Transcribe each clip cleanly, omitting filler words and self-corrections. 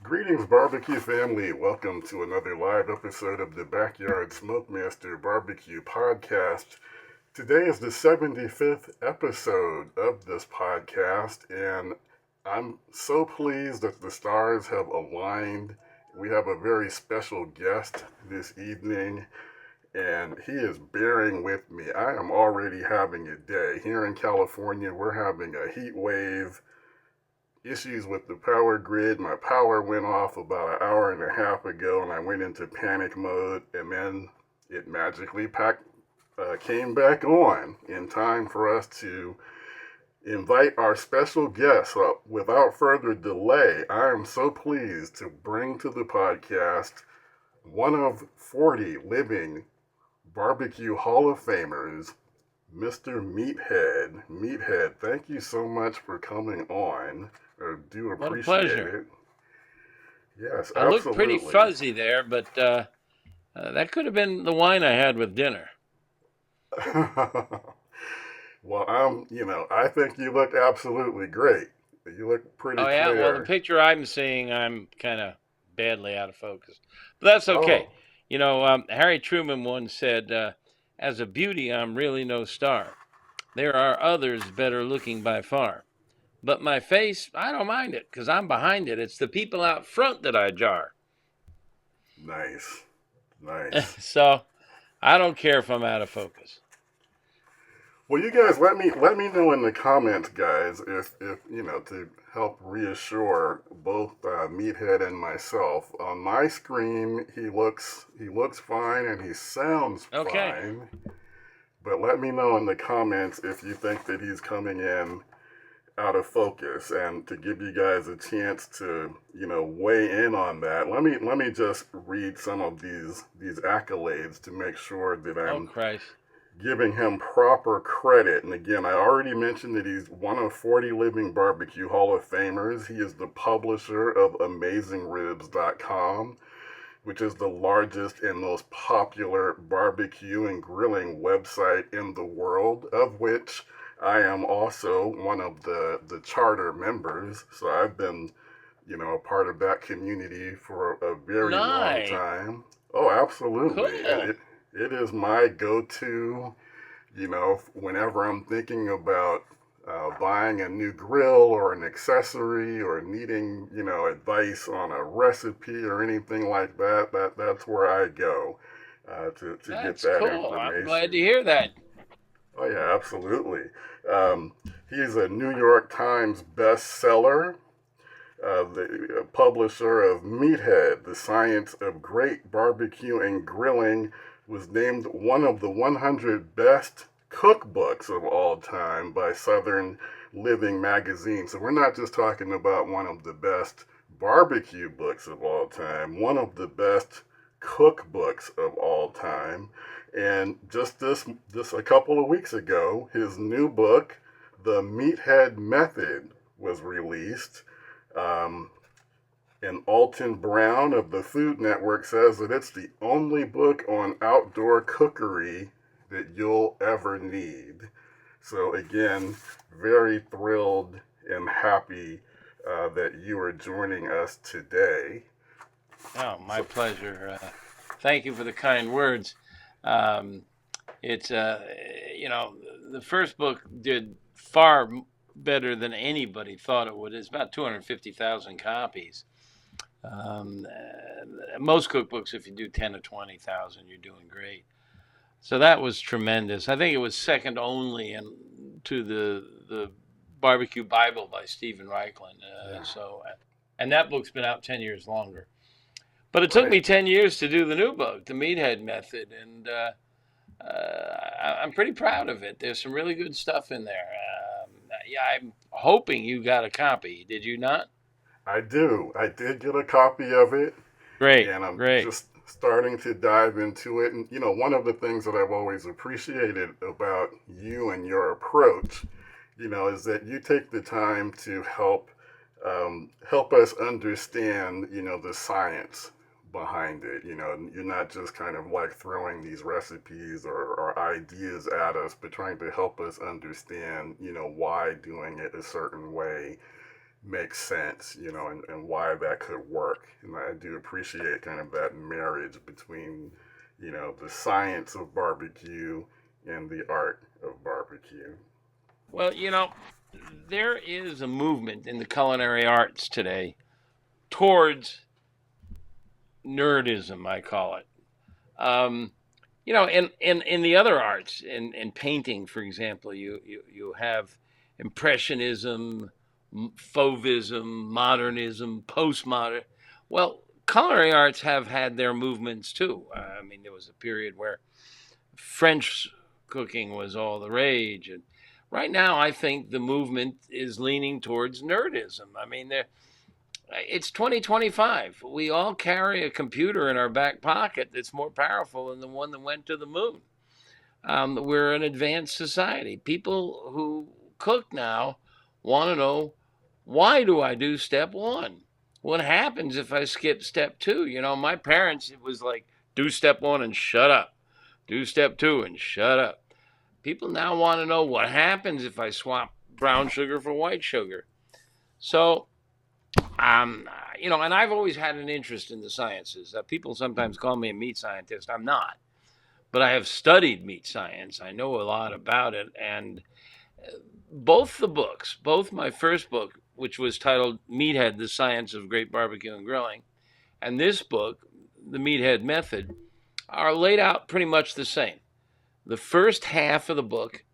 Greetings, barbecue family. Welcome to another live episode of the Backyard SmokeMaster BBQ Podcast. Today is the 75th episode of this podcast, and I'm so pleased that the stars have aligned. We have a very special guest this evening, and he is bearing with me. I am already having a day. Here in California, we're having a heat wave. Issues with the power grid. My power went off about an hour and a half ago, and I went into panic mode, and then it magically came back on in time for us to invite our special guest. So without further delay, I am so pleased to bring to the podcast one of 40 living barbecue Hall of Famers, Mr. Meathead. Meathead, thank you so much for coming on. I do What a appreciate pleasure. it. Yes, I look pretty absolutely. fuzzy there, but that could have been the wine I had with dinner. Well, I think you look absolutely great. You look pretty Oh, yeah? Well, the clear. picture I'm seeing, I'm kind of badly out of focus. But that's okay. Oh, Harry Truman once said, as a beauty, I'm really no star. There are others better looking by far. But my face, I don't mind it, because I'm behind it. It's the people out front that I jar. nice. Nice. So I don't care if I'm out of focus. Well, you guys, let me know in the comments, guys, if to help reassure both Meathead and myself. On my screen, he looks fine and he sounds Okay. fine. But let me know in the comments if you think that he's coming in out of focus, and to give you guys a chance to weigh in on that. Let me just read some of these accolades to make sure that Oh, I'm Christ. giving him proper credit. And again, I already mentioned that he's one of 40 living barbecue Hall of Famers. He is the publisher of AmazingRibs.com, which is the largest and most popular barbecue and grilling website in the world, of which I am also one of the charter members. So I've been, a part of that community for a very long Nice. time. Oh, absolutely. Cool. It is my go-to, whenever I'm thinking about buying a new grill or an accessory or needing, advice on a recipe or anything like that. That's where I go to get That's that cool. I'm glad to information. hear that. Oh yeah, absolutely. He's a New York Times bestseller, the publisher of Meathead, The Science of Great Barbecue and Grilling, was named one of the 100 best cookbooks of all time by Southern Living magazine. So we're not just talking about one of the best barbecue books of all time, one of the best cookbooks of all time. And just this a couple of weeks ago, his new book, The Meathead Method, was released. Um, and Alton Brown of the Food Network says that it's the only book on outdoor cookery that you'll ever need. So again, very thrilled and happy that you are joining us today. Oh, my So, pleasure. Thank you for the kind words. Um, it's, the first book did far better than anybody thought it would. It's about 250,000 copies. Most cookbooks, if you do 10 to 20,000, you're doing great. So that was tremendous. I think it was second only to the Barbecue Bible by Stephen Reichlin. yeah, And that book's been out 10 years longer. But it took right. me 10 years to do the new book, The Meathead Method, and I'm pretty proud of it. There's some really good stuff in there. Yeah, I'm hoping you got a copy. Did you not? I do. I did get a copy of it, Great, and I'm great. just starting to dive into it. And, one of the things that I've always appreciated about you and your approach, is that you take the time to help us understand, the science behind it. You're not just kind of like throwing these recipes or ideas at us, but trying to help us understand, why doing it a certain way makes sense, and why that could work. And I do appreciate kind of that marriage between, the science of barbecue and the art of barbecue. Well, there is a movement in the culinary arts today towards nerdism, I call it. In the other arts, in painting, for example, you have impressionism, fauvism, modernism, postmodern. Well, culinary arts have had their movements too. There was a period where French cooking was all the rage, and right now I think the movement is leaning towards nerdism. It's 2025. We all carry a computer in our back pocket that's more powerful than the one that went to the moon. We're an advanced society. People who cook now want to know, why do I do step one? What happens if I skip step two? My parents, it was like, do step one and shut up. Do step two and shut up. People now want to know, what happens if I swap brown sugar for white sugar? So, and I've always had an interest in the sciences. People sometimes call me a meat scientist. I'm not. But I have studied meat science. I know a lot about it. And both the books, both my first book, which was titled Meathead, The Science of Great Barbecue and Grilling, and this book, The Meathead Method, are laid out pretty much the same. The first half of the book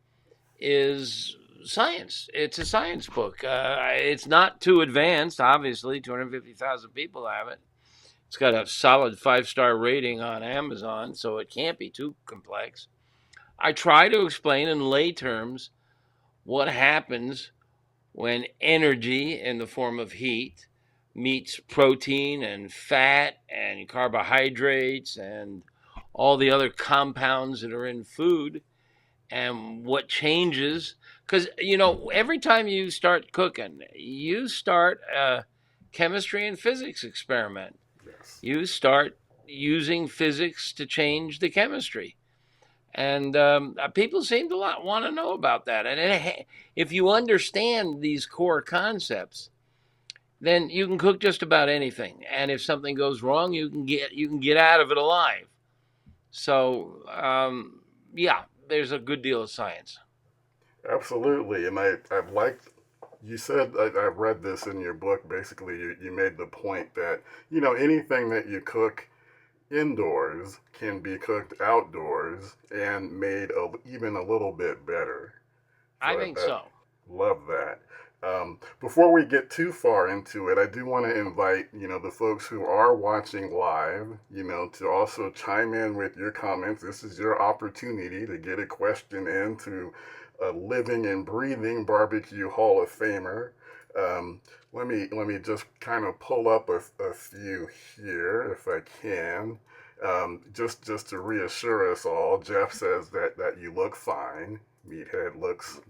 is science. It's a science book. It's not too advanced, obviously. 250,000 people have it. It's got a solid 5-star rating on Amazon, so it can't be too complex. I try to explain in lay terms what happens when energy in the form of heat meets protein and fat and carbohydrates and all the other compounds that are in food, and what changes. Because, every time you start cooking, you start a chemistry and physics experiment. Yes. You start using physics to change the chemistry. And people seem to want to know about that. And if you understand these core concepts, then you can cook just about anything. And if something goes wrong, you can get out of it alive. So, there's a good deal of science. Absolutely. And I've liked, you said, I've read this in your book, basically you made the point that, anything that you cook indoors can be cooked outdoors and made even a little bit better. I think so. Love that. Before we get too far into it, I do want to invite, the folks who are watching live, to also chime in with your comments. This is your opportunity to get a question into a living and breathing barbecue Hall of Famer. Let me just kind of pull up a few here if I can. Just to reassure us all, Jeff says that you look fine. Meathead looks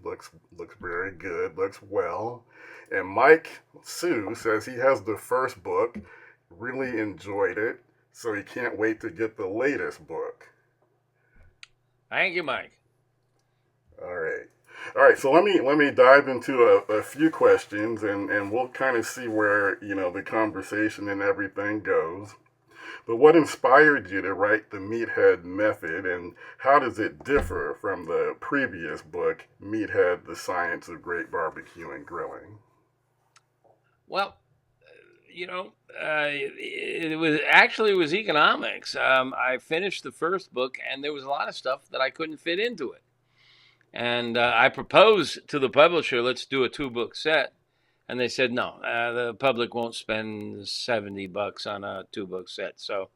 very good, looks well. And Mike Sue says he has the first book, really enjoyed it, so he can't wait to get the latest book. Thank you, Mike. All right. So let me dive into a few questions, and we'll kind of see where the conversation and everything goes. But what inspired you to write the Meathead Method, and how does it differ from the previous book, Meathead: The Science of Great Barbecue and Grilling? Well, it was economics. I finished the first book, and there was a lot of stuff that I couldn't fit into it. And I proposed to the publisher, let's do a 2-book set. And they said, no, the public won't spend $70 on a 2-book set. So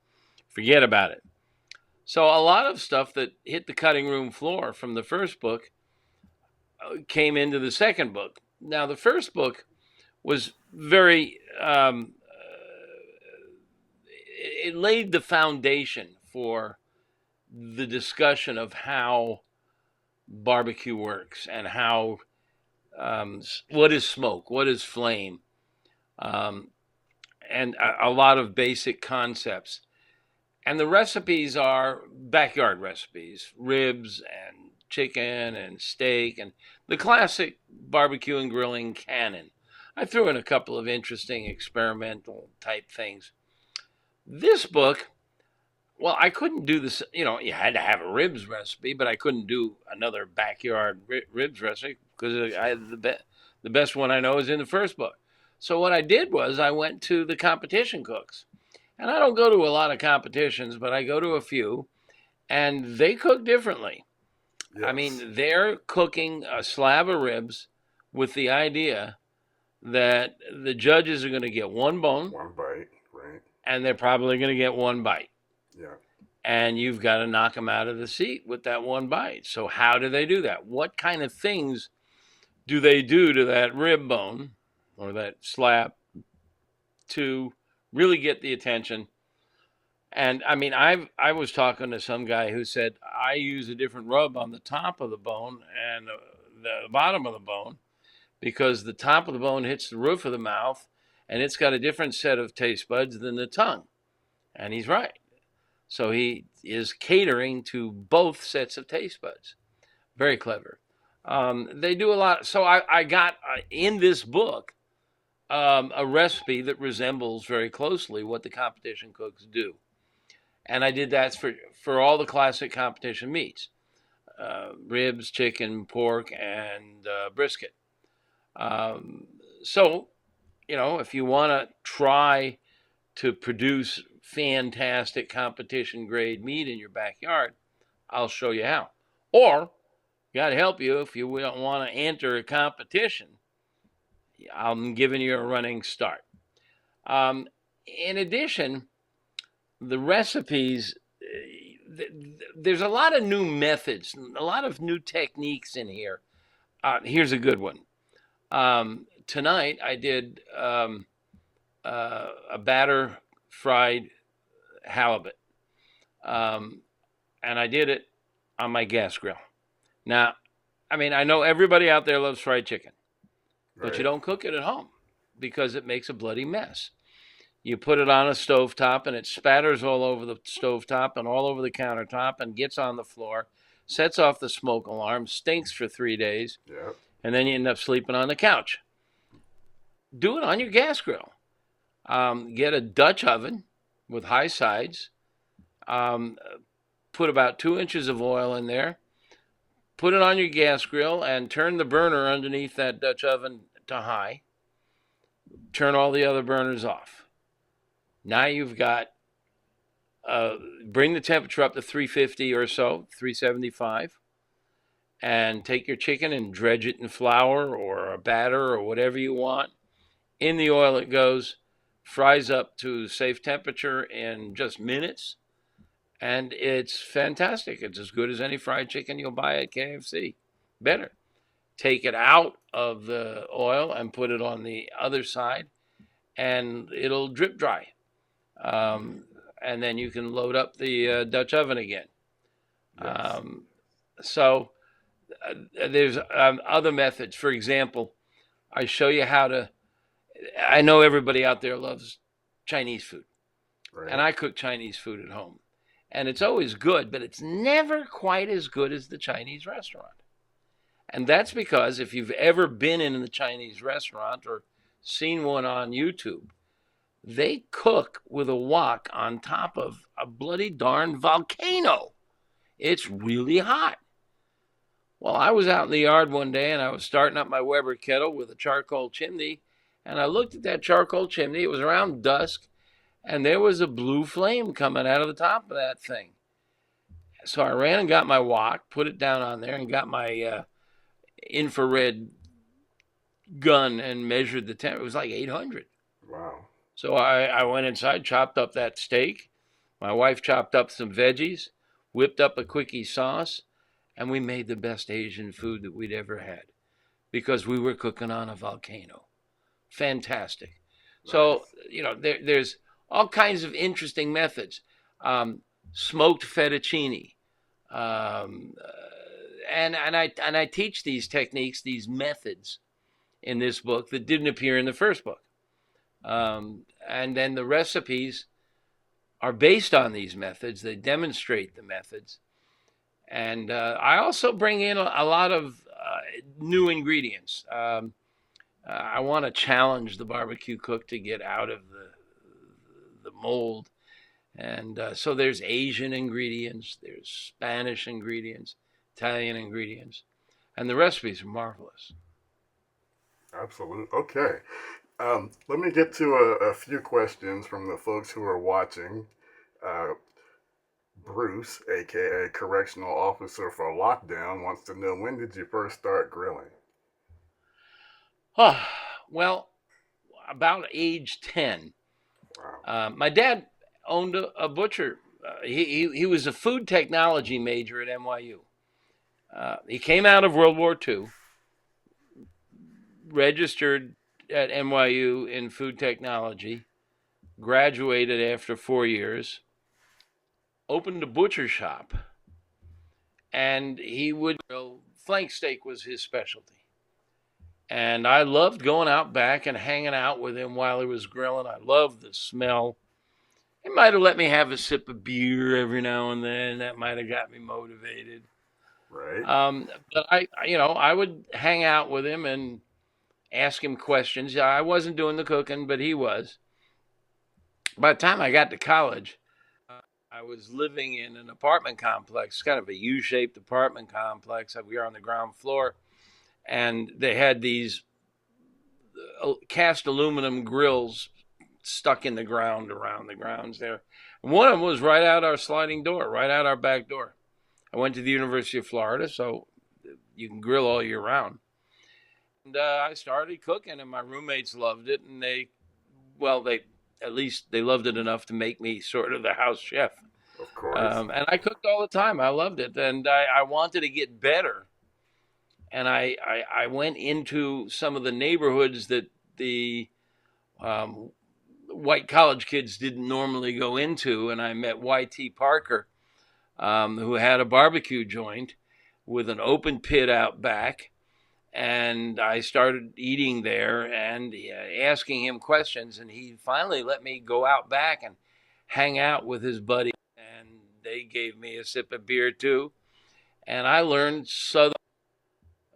forget about it. So a lot of stuff that hit the cutting room floor from the first book came into the second book. Now, the first book was very, it laid the foundation for the discussion of how barbecue works and how, what is smoke, what is flame, and a lot of basic concepts. And the recipes are backyard recipes, ribs and chicken and steak and the classic barbecue and grilling canon. I threw in a couple of interesting experimental type things. This book, well, I couldn't do this. You had to have a ribs recipe, but I couldn't do another backyard ribs recipe because I had the best one I know is in the first book. So what I did was I went to the competition cooks. And I don't go to a lot of competitions, but I go to a few, and they cook differently. Yes. I mean, they're cooking a slab of ribs with the idea that the judges are going to get one bone. One bite, right. And they're probably going to get one bite. Yeah. And you've got to knock them out of the seat with that one bite. So how do they do that? What kind of things do they do to that rib bone or that slab to really get the attention? And I mean, I was talking to some guy who said, I use a different rub on the top of the bone and the bottom of the bone because the top of the bone hits the roof of the mouth and it's got a different set of taste buds than the tongue. And he's right. So he is catering to both sets of taste buds. Very clever. They do a lot. So I got in this book a recipe that resembles very closely what the competition cooks do. And I did that for all the classic competition meats, ribs, chicken, pork, and brisket. So, if you want to try to produce fantastic competition grade meat in your backyard, I'll show you how. Or, got to help you if you don't want to enter a competition. I'm giving you a running start. In addition, the recipes, there's a lot of new methods, a lot of new techniques in here. Here's a good one. Tonight I did a batter fried halibut. And I did it on my gas grill. Now, I mean, I know everybody out there loves fried chicken, but you don't cook it at home because it makes a bloody mess. You put it on a stovetop and it spatters all over the stovetop and all over the countertop and gets on the floor, sets off the smoke alarm, stinks for 3 days, and then you end up sleeping on the couch. Do it on your gas grill. Get a Dutch oven with high sides. Put about 2 inches of oil in there. Put it on your gas grill and turn the burner underneath that Dutch oven to high. Turn all the other burners off. Now you've got, bring the temperature up to 350 or so, 375, and take your chicken and dredge it in flour or a batter or whatever you want. In the oil it goes, fries up to safe temperature in just minutes, and it's fantastic. It's as good as any fried chicken you'll buy at KFC. Better. Take it out of the oil and put it on the other side, and it'll drip dry. And then you can load up the Dutch oven again. Yes. So there's other methods. For example, I show you how to, I know everybody out there loves Chinese food. Right. And I cook Chinese food at home. And it's always good, but it's never quite as good as the Chinese restaurant. And that's because if you've ever been in the Chinese restaurant or seen one on YouTube, they cook with a wok on top of a bloody darn volcano. It's really hot. Well, I was out in the yard one day and I was starting up my Weber kettle with a charcoal chimney. And I looked at that charcoal chimney. It was around dusk. And there was a blue flame coming out of the top of that thing. So I ran and got my wok, put it down on there, and got my infrared gun and measured the temperature. It was like 800. Wow. So I went inside, chopped up that steak. My wife chopped up some veggies, whipped up a quickie sauce, and we made the best Asian food that we'd ever had because we were cooking on a volcano. Fantastic. Nice. So, there's all kinds of interesting methods. Smoked fettuccine. And I teach these techniques, these methods in this book that didn't appear in the first book. And then the recipes are based on these methods. They demonstrate the methods. And I also bring in a lot of new ingredients. I want to challenge the barbecue cook to get out of the mold. And so there's Asian ingredients, there's Spanish ingredients, Italian ingredients, and the recipes are marvelous. Absolutely. Okay. Let me get to a few questions from the folks who are watching. Bruce, aka Correctional Officer for Lockdown, wants to know, when did you first start grilling? Oh, well, about age 10. Wow. My dad owned a butcher. He was a food technology major at NYU. He came out of World War II, registered at NYU in food technology, graduated after 4 years, opened a butcher shop, and he would grill. Flank steak was his specialty. And I loved going out back and hanging out with him while he was grilling. I loved the smell. He might have let me have a sip of beer every now and then. That might have got me motivated. Right. But I would hang out with him and ask him questions. I wasn't doing the cooking, but he was. By the time I got to college, I was living in an apartment complex, kind of a U-shaped apartment complex. We were on the ground floor, and they had these cast aluminum grills stuck in the ground around the grounds there. And one of them was right out our sliding door, right out our back door. I went to the University of Florida, so you can grill all year round. And I started cooking, and my roommates loved it, and they loved it enough to make me sort of the house chef. Of course. And I cooked all the time. I loved it, and I wanted to get better. And I went into some of the neighborhoods that the white college kids didn't normally go into, and I met Y.T. Parker, who had a barbecue joint with an open pit out back, and I started eating there and asking him questions, and he finally let me go out back and hang out with his buddy, and they gave me a sip of beer too, and I learned Southern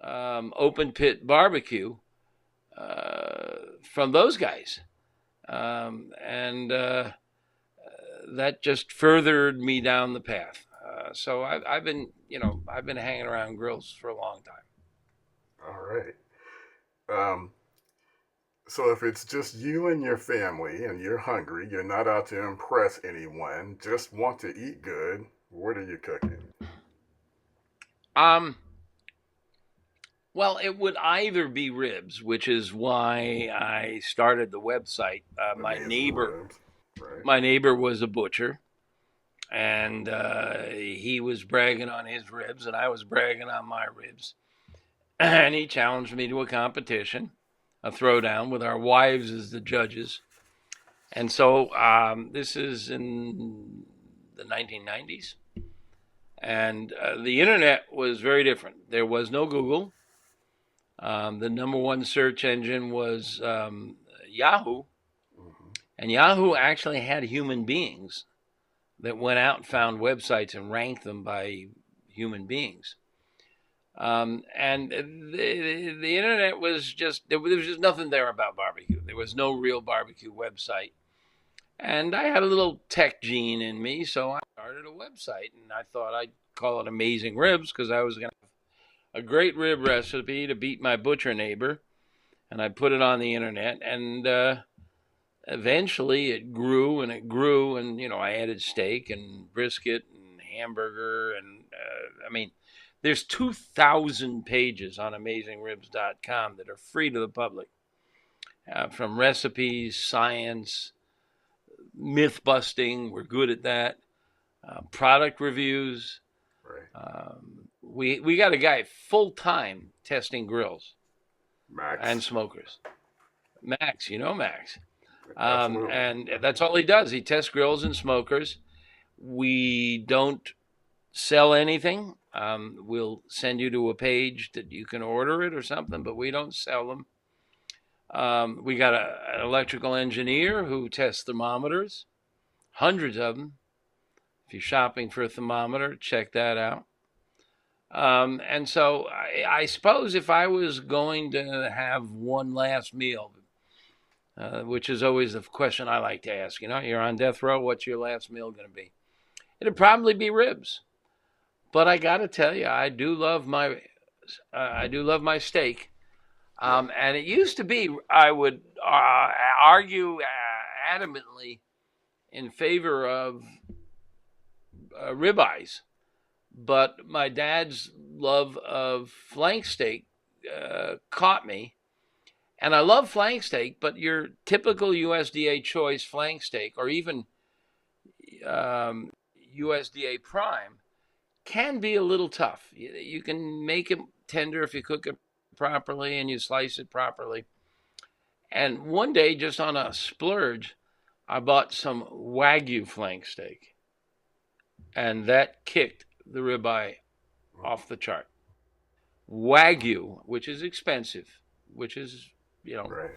open pit barbecue from those guys. And that just furthered me down the path. So I've been hanging around grills for a long time. All right. So if it's just you and your family and you're hungry, you're not out to impress anyone, just want to eat good, what are you cooking? Well, it would either be ribs, which is why I started the website. My neighbor was a butcher, and he was bragging on his ribs, and I was bragging on my ribs. And he challenged me to a competition, a throwdown with our wives as the judges. And so this is in the 1990s. And the internet was very different. There was no Google. The number one search engine was Yahoo. Mm-hmm. And Yahoo actually had human beings that went out and found websites and ranked them by human beings. And the internet was there was just nothing there about barbecue. There was no real barbecue website. And I had a little tech gene in me, so I started a website, and I thought I'd call it Amazing Ribs because I was going to have a great rib recipe to beat my butcher neighbor. And I put it on the internet, and eventually it grew, and I added steak and brisket and hamburger, and there's 2,000 pages on AmazingRibs.com that are free to the public, from recipes, science, myth busting. We're good at that. Product reviews. Right. We got a guy full time testing grills, Max. and smokers. Max, Max. Absolutely. And that's all he does. He tests grills and smokers. We don't sell anything. We'll send you to a page that you can order it or something, but we don't sell them. We got an electrical engineer who tests thermometers, hundreds of them. If you're shopping for a thermometer, check that out. And so I suppose if I was going to have one last meal, which is always the question I like to ask, you're on death row, what's your last meal going to be? It'd probably be ribs. But I got to tell you, I do love my steak. And it used to be I would argue adamantly in favor of ribeyes, but my dad's love of flank steak caught me. And I love flank steak, but your typical USDA choice flank steak, or even USDA prime, can be a little tough. You can make it tender if you cook it properly and you slice it properly. And one day, just on a splurge, I bought some Wagyu flank steak, and that kicked the ribeye off the chart. Wagyu, which is expensive, which is, Right.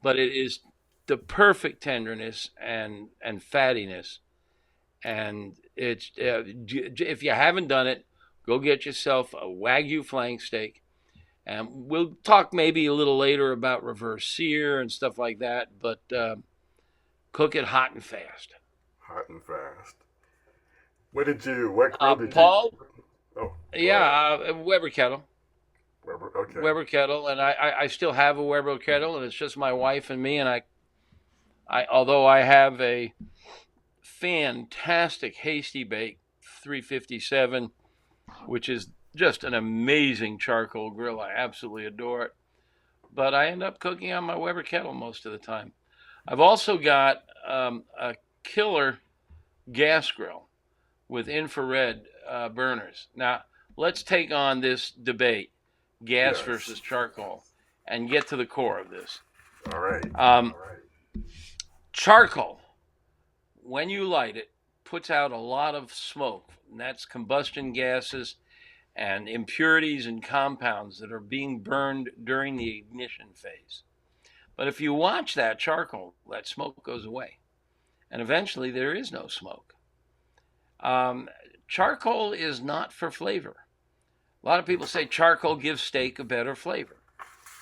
but it is the perfect tenderness and fattiness. And it's if you haven't done it, go get yourself a Wagyu flank steak. And we'll talk maybe a little later about reverse sear and stuff like that, but cook it hot and fast. Hot and fast. What did you? Paul? Oh, yeah, Weber kettle. Okay. Weber kettle, and I still have a Weber kettle, and it's just my wife and me. And I although I have a fantastic Hasty Bake 357, which is just an amazing charcoal grill. I absolutely adore it. But I end up cooking on my Weber kettle most of the time. I've also got a killer gas grill with infrared burners. Now, let's take on this debate, gas versus charcoal, and get to the core of this. All right. Charcoal, when you light it, puts out a lot of smoke, and that's combustion gases and impurities and compounds that are being burned during the ignition phase. But if you watch that charcoal, that smoke goes away, and eventually there is no smoke. Charcoal is not for flavor. A lot of people say charcoal gives steak a better flavor.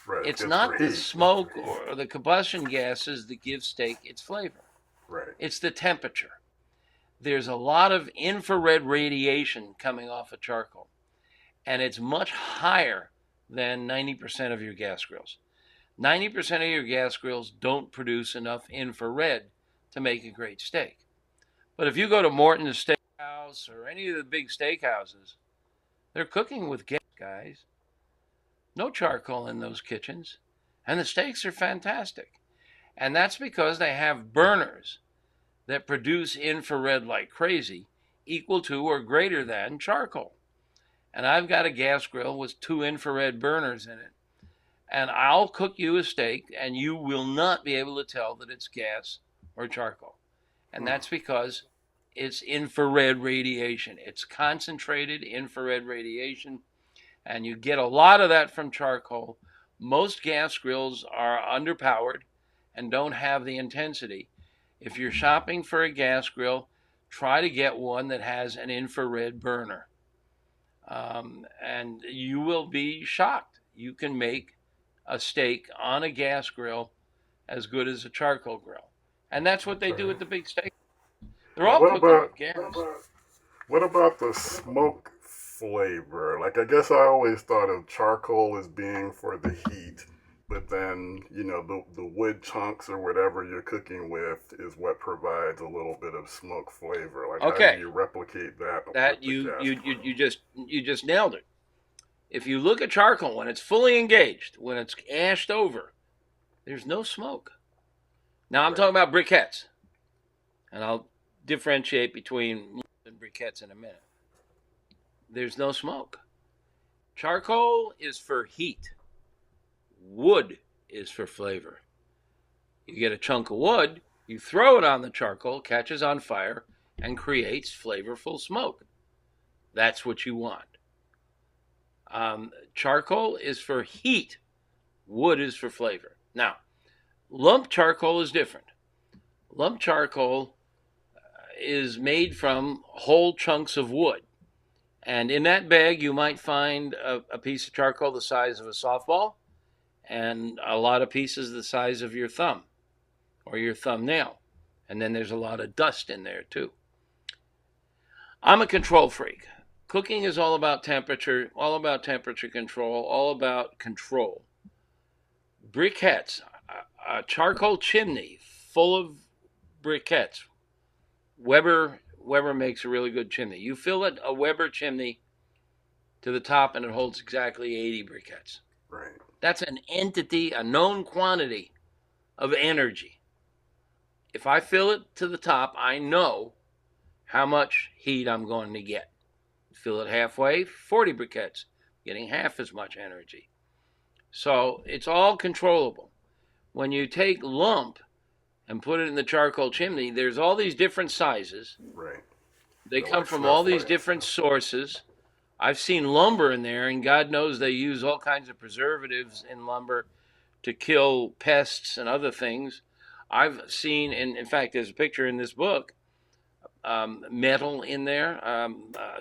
Right. It's not the smoke or the combustion gases that give steak its flavor. Right. It's the temperature. There's a lot of infrared radiation coming off of charcoal, and it's much higher than 90% of your gas grills. 90% of your gas grills don't produce enough infrared to make a great steak. But if you go to Morton's Steakhouse or any of the big steakhouses, they're cooking with gas, guys. No charcoal in those kitchens, and the steaks are fantastic. And that's because they have burners that produce infrared like crazy, equal to or greater than charcoal. And I've got a gas grill with 2 infrared burners in it. And I'll cook you a steak, and you will not be able to tell that it's gas or charcoal. And that's because it's infrared radiation. It's concentrated infrared radiation, and you get a lot of that from charcoal. Most gas grills are underpowered and don't have the intensity. If you're shopping for a gas grill, try to get one that has an infrared burner. And you will be shocked. You can make a steak on a gas grill as good as a charcoal grill. And that's what they do at the big steak. They're all cooking with gas. What about the smoke flavor? Like, I guess I always thought of charcoal as being for the heat, but then, the wood chunks or whatever you're cooking with is what provides a little bit of smoke flavor. Like, okay. How do you replicate that? That you just nailed it. If you look at charcoal when it's fully engaged, when it's ashed over, there's no smoke. Now I'm talking about briquettes, and I'll differentiate between and briquettes in a minute. There's no smoke. Charcoal is for heat. Wood is for flavor. You get a chunk of wood, you throw it on the charcoal, catches on fire, and creates flavorful smoke. That's what you want. Charcoal is for heat. Wood is for flavor. Now, lump charcoal is different. Lump charcoal is made from whole chunks of wood. And in that bag, you might find a piece of charcoal the size of a softball and a lot of pieces the size of your thumb or your thumbnail. And then there's a lot of dust in there too. I'm a control freak. Cooking is all about temperature control, all about control. Briquettes, a charcoal chimney full of briquettes. Weber makes a really good chimney. You fill a Weber chimney to the top and it holds exactly 80 briquettes. Right. That's an entity, a known quantity of energy. If I fill it to the top, I know how much heat I'm going to get. Fill it halfway, 40 briquettes, getting half as much energy. So it's all controllable. When you take lump and put it in the charcoal chimney, there's all these different sizes. Right. They come from all these different sources. I've seen lumber in there, and God knows they use all kinds of preservatives in lumber to kill pests and other things. I've seen, and in fact, there's a picture in this book, metal in there,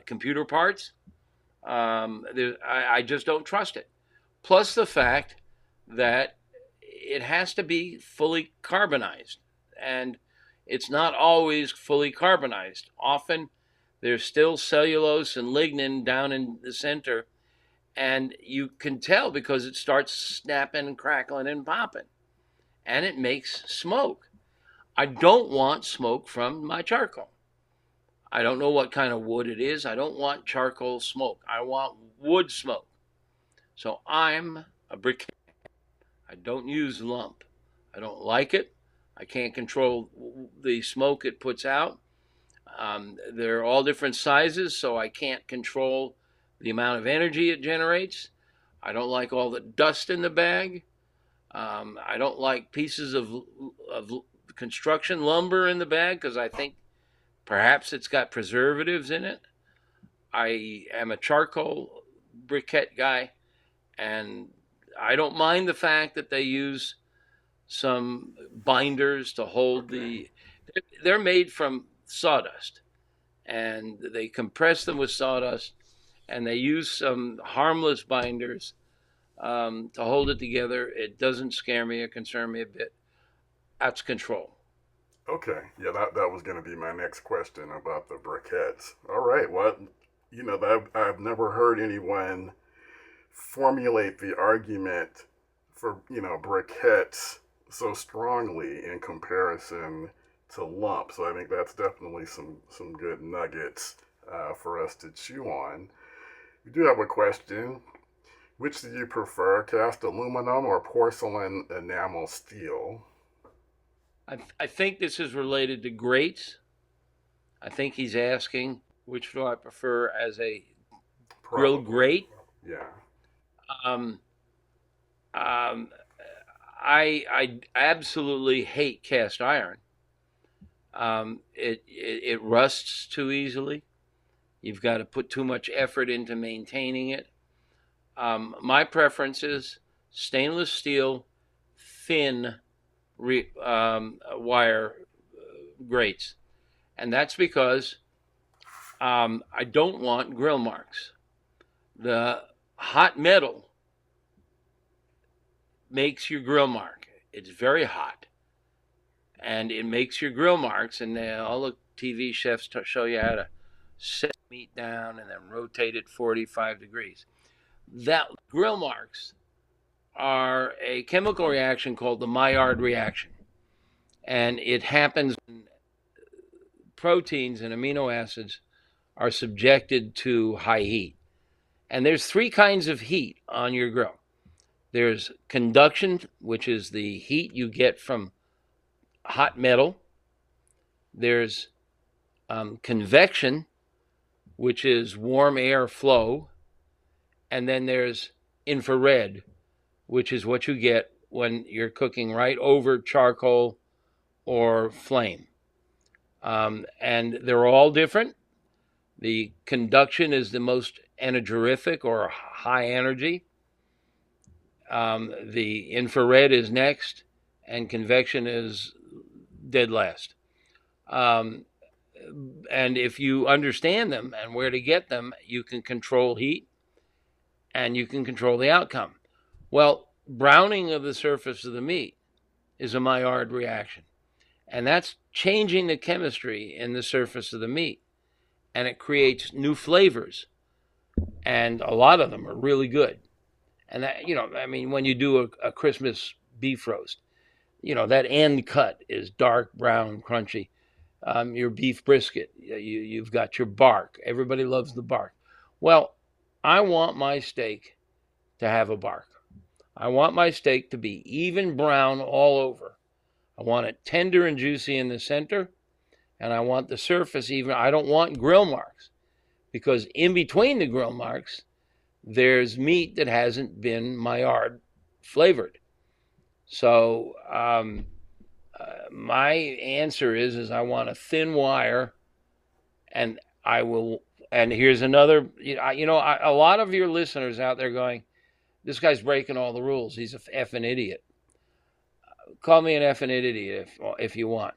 computer parts. I just don't trust it. Plus the fact that it has to be fully carbonized, and it's not always fully carbonized. Often there's still cellulose and lignin down in the center, and you can tell because it starts snapping and crackling and popping, and it makes smoke. I don't want smoke from my charcoal. I don't know what kind of wood it is. I don't want charcoal smoke. I want wood smoke. So I'm a briquette. I don't use lump. I don't like it. I can't control the smoke it puts out. They're all different sizes, so I can't control the amount of energy it generates. I don't like all the dust in the bag. I don't like pieces of construction lumber in the bag because I think perhaps it's got preservatives in it. I am a charcoal briquette guy, and I don't mind the fact that they use some binders to hold they're made from sawdust, and they compress them with sawdust, and they use some harmless binders to hold it together. It doesn't scare me or concern me a bit. That's control. Okay. Yeah, that was going to be my next question about the briquettes. All right. Well, I've never heard anyone formulate the argument for, briquettes so strongly in comparison to lump. So I think that's definitely some good nuggets for us to chew on. We do have a question. Which do you prefer, cast aluminum or porcelain enamel steel? I think this is related to grates. I think he's asking which do I prefer as a grill grate. Yeah. I absolutely hate cast iron. It rusts too easily. You've got to put too much effort into maintaining it. My preference is stainless steel, thin wire grates. And that's because I don't want grill marks. The hot metal makes your grill mark. It's very hot. And it makes your grill marks, and all the TV chefs show you how to set meat down and then rotate it 45 degrees. That grill marks are a chemical reaction called the Maillard reaction. And it happens when proteins and amino acids are subjected to high heat. And there's three kinds of heat on your grill. There's conduction, which is the heat you get from hot metal. There's convection, which is warm air flow. And then there's infrared, which is what you get when you're cooking right over charcoal or flame. And they're all different. The conduction is the most energific or high energy. The infrared is next, and convection is dead last. And if you understand them and where to get them, you can control heat and you can control the outcome. Well, browning of the surface of the meat is a Maillard reaction. And that's changing the chemistry in the surface of the meat. And it creates new flavors. And a lot of them are really good. And that, when you do a Christmas beef roast, that end cut is dark brown, crunchy. Your beef brisket, you've got your bark. Everybody loves the bark. Well, I want my steak to have a bark. I want my steak to be even brown all over. I want it tender and juicy in the center, and I want the surface even. I don't want grill marks, because in between the grill marks, there's meat that hasn't been Maillard flavored. So my answer is I want a thin wire, and I will. And here's another. A lot of your listeners out there going, "This guy's breaking all the rules. He's a effing idiot." Call me an effing idiot if you want,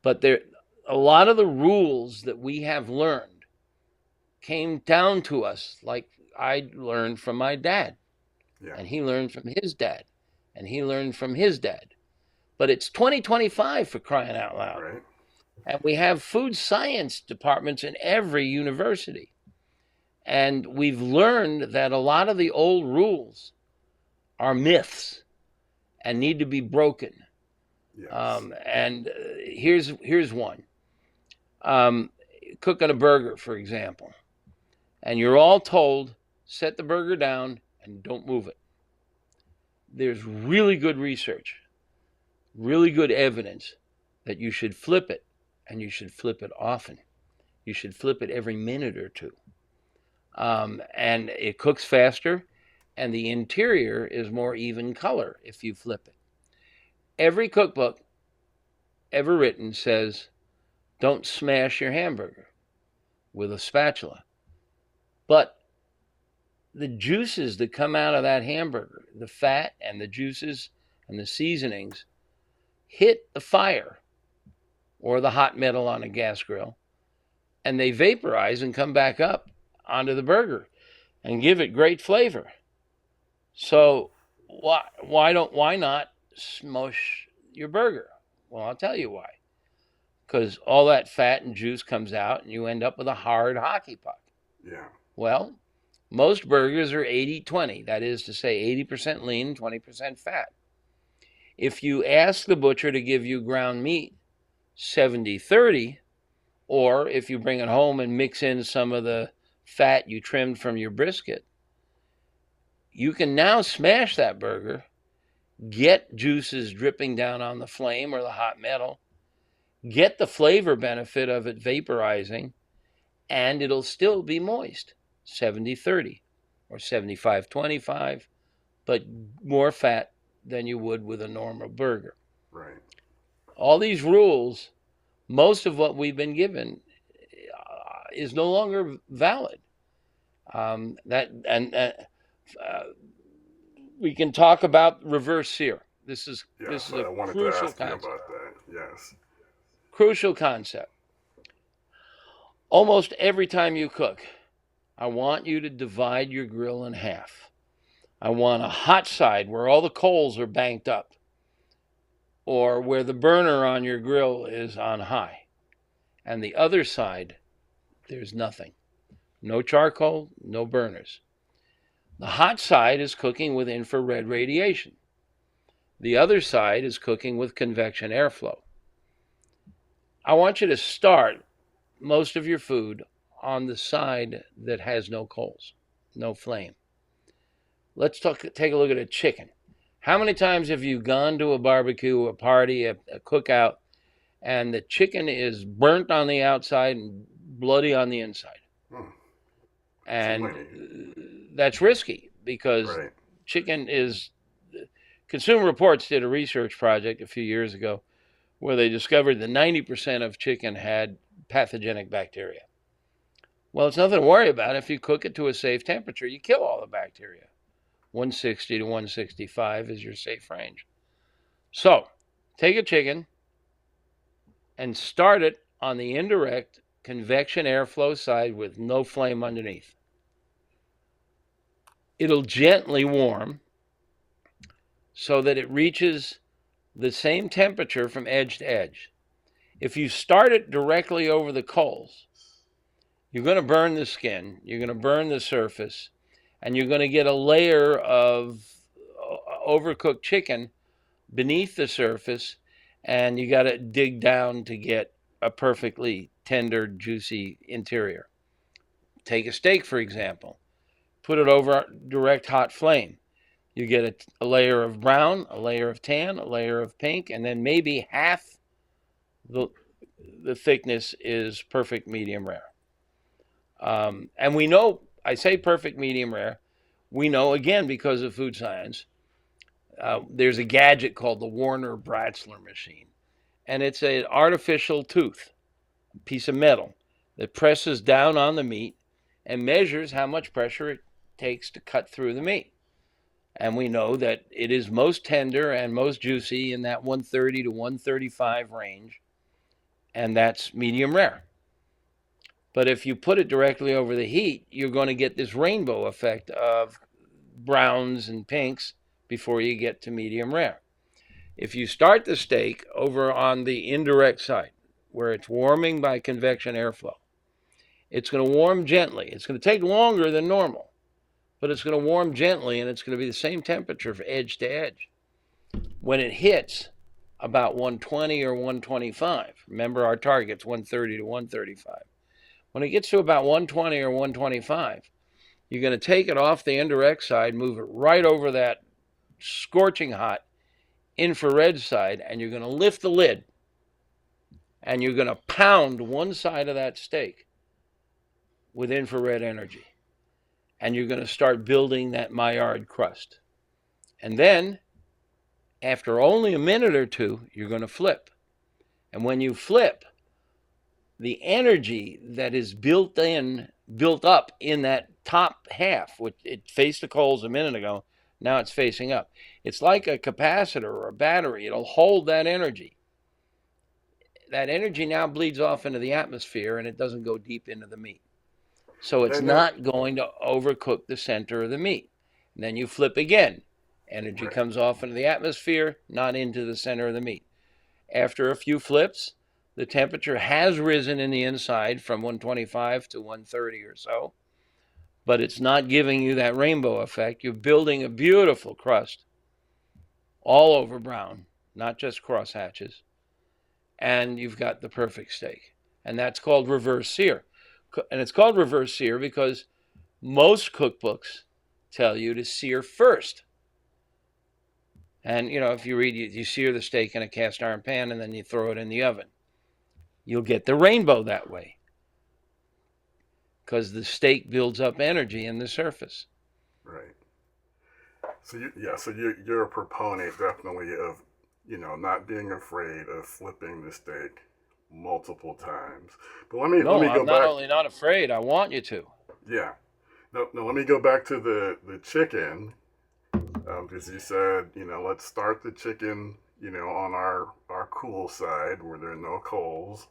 but a lot of the rules that we have learned came down to us like I learned from my dad, and he learned from his dad, and he learned from his dad. But it's 2025, for crying out loud. Right. And we have food science departments in every university. And we've learned that a lot of the old rules are myths and need to be broken. Yes. And here's one. Cooking a burger, for example. And you're all told, set the burger down and don't move it. There's really good research, really good evidence that you should flip it, and you should flip it often. You should flip it every minute or two. And it cooks faster, and the interior is more even color if you flip it. Every cookbook ever written says, don't smash your hamburger with a spatula. But the juices that come out of that hamburger, the fat and the juices and the seasonings, hit the fire or the hot metal on a gas grill, and they vaporize and come back up onto the burger and give it great flavor. So why not smush your burger? Well, I'll tell you why. Because all that fat and juice comes out and you end up with a hard hockey puck. Yeah. Well, most burgers are 80-20. That is to say 80% lean, 20% fat. If you ask the butcher to give you ground meat 70-30, or if you bring it home and mix in some of the fat you trimmed from your brisket, you can now smash that burger, get juices dripping down on the flame or the hot metal, get the flavor benefit of it vaporizing, and it'll still be moist, 70-30 or 75-25, but more fat than you would with a normal burger. Right. All these rules, most of what we've been given is no longer valid. We can talk about reverse sear. This is a crucial concept. About that. Yes. Crucial concept. Almost every time you cook, I want you to divide your grill in half. I want a hot side where all the coals are banked up, or where the burner on your grill is on high. And the other side, there's nothing. No charcoal, no burners. The hot side is cooking with infrared radiation. The other side is cooking with convection airflow. I want you to start most of your food on the side that has no coals, no flame. Let's take a look at a chicken. How many times have you gone to a barbecue, a party, a cookout, and the chicken is burnt on the outside and bloody on the inside? And that's risky because chicken is... Consumer Reports did a research project a few years ago where they discovered that 90% of chicken had pathogenic bacteria. Well, it's nothing to worry about. If you cook it to a safe temperature, you kill all the bacteria. 160 to 165 is your safe range. So, take a chicken and start it on the indirect convection airflow side with no flame underneath. It'll gently warm so that it reaches the same temperature from edge to edge. If you start it directly over the coals, you're going to burn the skin, you're going to burn the surface, and you're going to get a layer of overcooked chicken beneath the surface, and you got to dig down to get a perfectly tender, juicy interior. Take a steak, for example. Put it over direct hot flame. You get a layer of brown, a layer of tan, a layer of pink, and then maybe half the thickness is perfect medium rare. And we know, I say perfect medium rare, we know, again, because of food science, there's a gadget called the Warner-Bratzler machine. And it's an artificial tooth, a piece of metal, that presses down on the meat and measures how much pressure it takes to cut through the meat. And we know that it is most tender and most juicy in that 130 to 135 range, and that's medium rare. But if you put it directly over the heat, you're going to get this rainbow effect of browns and pinks before you get to medium rare. If you start the steak over on the indirect side, where it's warming by convection airflow, it's going to warm gently. It's going to take longer than normal, but it's going to warm gently, and it's going to be the same temperature from edge to edge. When it hits about 120 or 125, remember our target's 130 to 135. When it gets to about 120 or 125, you're going to take it off the indirect side, move it right over that scorching hot infrared side, and you're going to lift the lid, and you're going to pound one side of that steak with infrared energy. And you're going to start building that Maillard crust. And then, after only a minute or two, you're going to flip. And when you flip, the energy that is built up in that top half, which it faced the coals a minute ago, now it's facing up. It's like a capacitor or a battery. It'll hold that energy. That energy now bleeds off into the atmosphere, and it doesn't go deep into the meat. So it's not going to overcook the center of the meat. And then you flip again. Energy comes off into the atmosphere, not into the center of the meat. After a few flips, the temperature has risen in the inside from 125 to 130 or so, but it's not giving you that rainbow effect. You're building a beautiful crust, all over brown, not just cross hatches, and you've got the perfect steak. And that's called reverse sear. And it's called reverse sear because most cookbooks tell you to sear first. And, if you read, you sear the steak in a cast iron pan and then you throw it in the oven. You'll get the rainbow that way because the steak builds up energy in the surface. Right. So you're a proponent definitely of, not being afraid of flipping the steak multiple times. But let me go back. I'm not only not afraid, I want you to. Yeah. No, let me go back to the chicken. Because you said, let's start the chicken, on our cool side where there are no coals.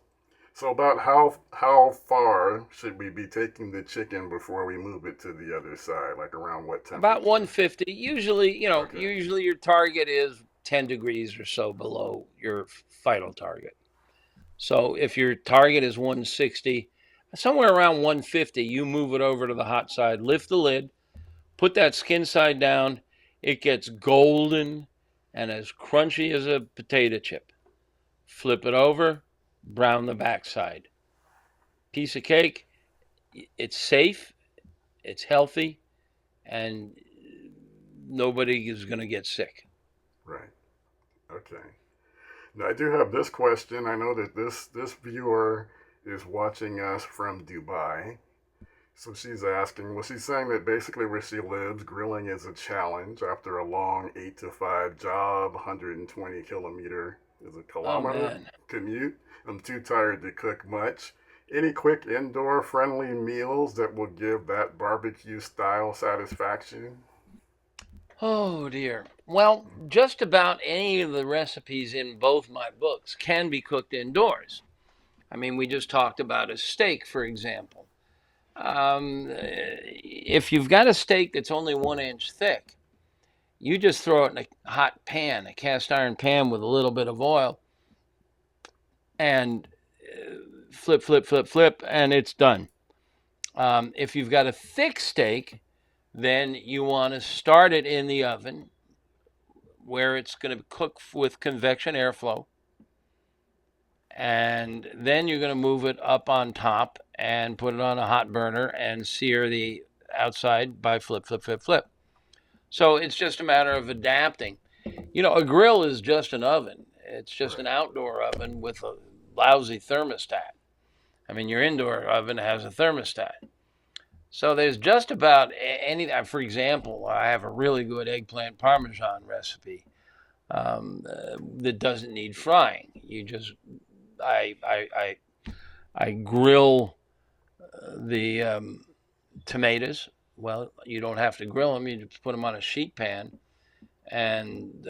So about how far should we be taking the chicken before we move it to the other side? Like around what temperature? About 150. Usually, usually your target is 10 degrees or so below your final target. So if your target is 160, somewhere around 150, you move it over to the hot side, lift the lid, put that skin side down. It gets golden and as crunchy as a potato chip. Flip it over, brown the backside. Piece of cake. It's safe, it's healthy, and nobody is going to get sick. Right. Okay. Now, I do have this question. I know that this viewer is watching us from Dubai. So she's asking, she's saying that basically where she lives, grilling is a challenge after a long 8 to 5 job, 120 kilometer commute. I'm too tired to cook much. Any quick indoor friendly meals that will give that barbecue style satisfaction? Oh dear. Well, just about any of the recipes in both my books can be cooked indoors. I mean, we just talked about a steak, for example. If you've got a steak that's only 1 inch thick, you just throw it in a hot pan, a cast iron pan with a little bit of oil, and flip, and it's done. If you've got a thick steak, then you want to start it in the oven where it's going to cook with convection airflow. And then you're going to move it up on top and put it on a hot burner and sear the outside by flip. So it's just a matter of adapting. A grill is just an oven. It's just an outdoor oven with a lousy thermostat. I mean, your indoor oven has a thermostat. So there's just about any. For example, I have a really good eggplant parmesan recipe that doesn't need frying. I grill the tomatoes. Well, you don't have to grill them. You just put them on a sheet pan and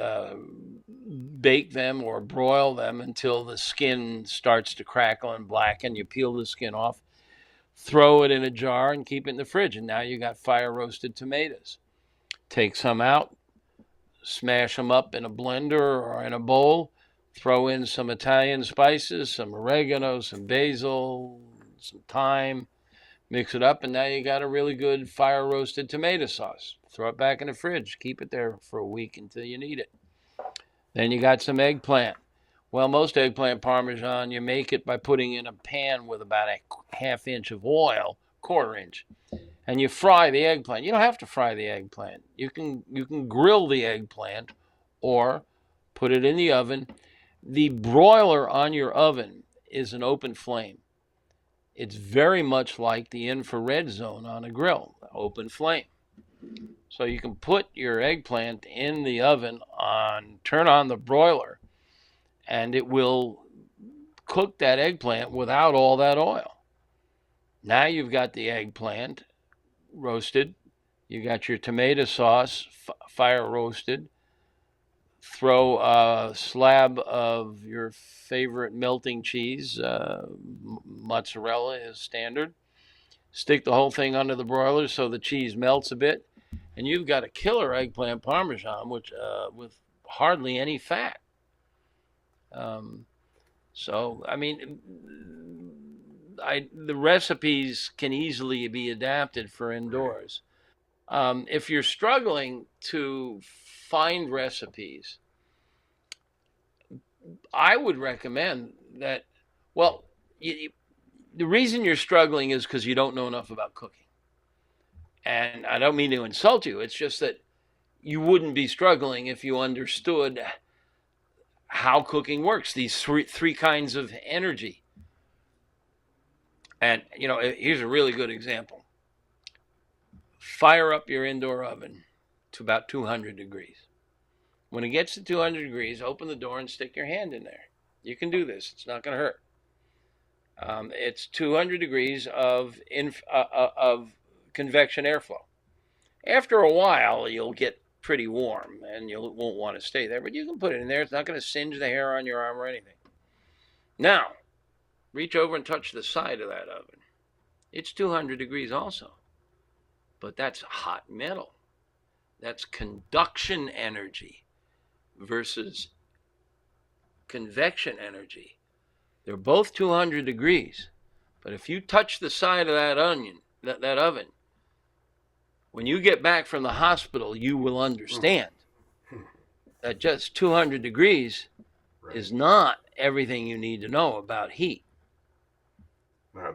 bake them or broil them until the skin starts to crackle and blacken. You peel the skin off, throw it in a jar, and keep it in the fridge. And now you got fire roasted tomatoes. Take some out, smash them up in a blender or in a bowl, throw in some Italian spices, some oregano, some basil, some thyme, mix it up, and now you got a really good fire roasted tomato sauce. Throw it back in the fridge. Keep it there for a week until you need it. Then you got some eggplant. Well, most eggplant parmesan, you make it by putting in a pan with about a half inch of oil, quarter inch, and you fry the eggplant. You don't have to fry the eggplant. You can grill the eggplant or put it in the oven. The broiler on your oven is an open flame. It's very much like the infrared zone on a grill, open flame. So you can put your eggplant in the oven turn on the broiler, and it will cook that eggplant without all that oil. Now you've got the eggplant roasted. You got your tomato sauce fire roasted. Throw a slab of your favorite melting cheese. Mozzarella is standard. Stick the whole thing under the broiler so the cheese melts a bit. And you've got a killer eggplant parmesan, which with hardly any fat. So, I mean, the recipes can easily be adapted for indoors. If you're struggling to find recipes, I would recommend that, well, the reason you're struggling is because you don't know enough about cooking. And I don't mean to insult you. It's just that you wouldn't be struggling if you understood how cooking works, these three kinds of energy. And, here's a really good example. Fire up your indoor oven to about 200 degrees. When it gets to 200 degrees, open the door and stick your hand in there. You can do this. It's not going to hurt. It's 200 degrees of convection airflow. After a while, you'll get pretty warm and you won't want to stay there, but you can put it in there. It's not going to singe the hair on your arm or anything. Now, reach over and touch the side of that oven. It's 200 degrees also, but that's hot metal. That's conduction energy versus convection energy. They're both 200 degrees, but if you touch the side of that oven, when you get back from the hospital, you will understand that just 200 degrees is not everything you need to know about heat.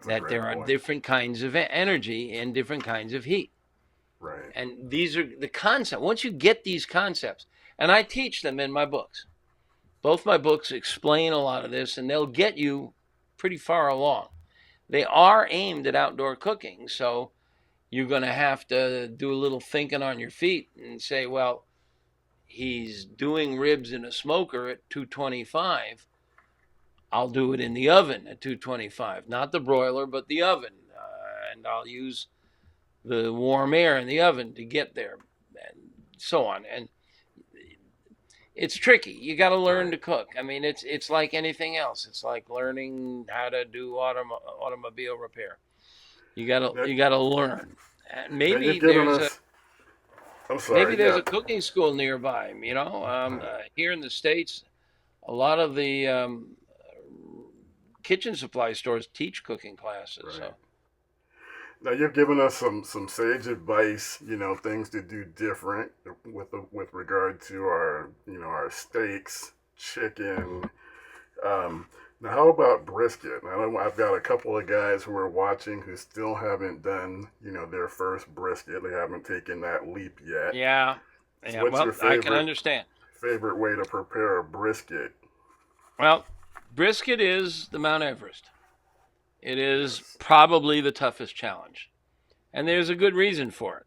That there are different kinds of energy and different kinds of heat. Right. And these are the concepts. Once you get these concepts, and I teach them in my books. Both my books explain a lot of this, and they'll get you pretty far along. They are aimed at outdoor cooking, so you're going to have to do a little thinking on your feet and say, well, he's doing ribs in a smoker at 225. I'll do it in the oven at 225. Not the broiler, but the oven. And I'll use the warm air in the oven to get there, and so on. And it's tricky. You got to learn to cook. I mean, it's like anything else. It's like learning how to do automobile repair. You gotta learn. And Now maybe you've given there's us. I'm maybe sorry. there's Yeah. a cooking school nearby. Here in the States, a lot of the kitchen supply stores teach cooking classes. Right. So Now you've given us some sage advice. Things to do different with regard to our steaks, chicken. Now how about brisket? I know I've got a couple of guys who are watching who still haven't done their first brisket. They haven't taken that leap yet. yeah. So what's Well, your I can understand. favorite way to prepare a brisket? Well, brisket is the Mount Everest. It is Yes. probably the toughest challenge, and there's a good reason for it.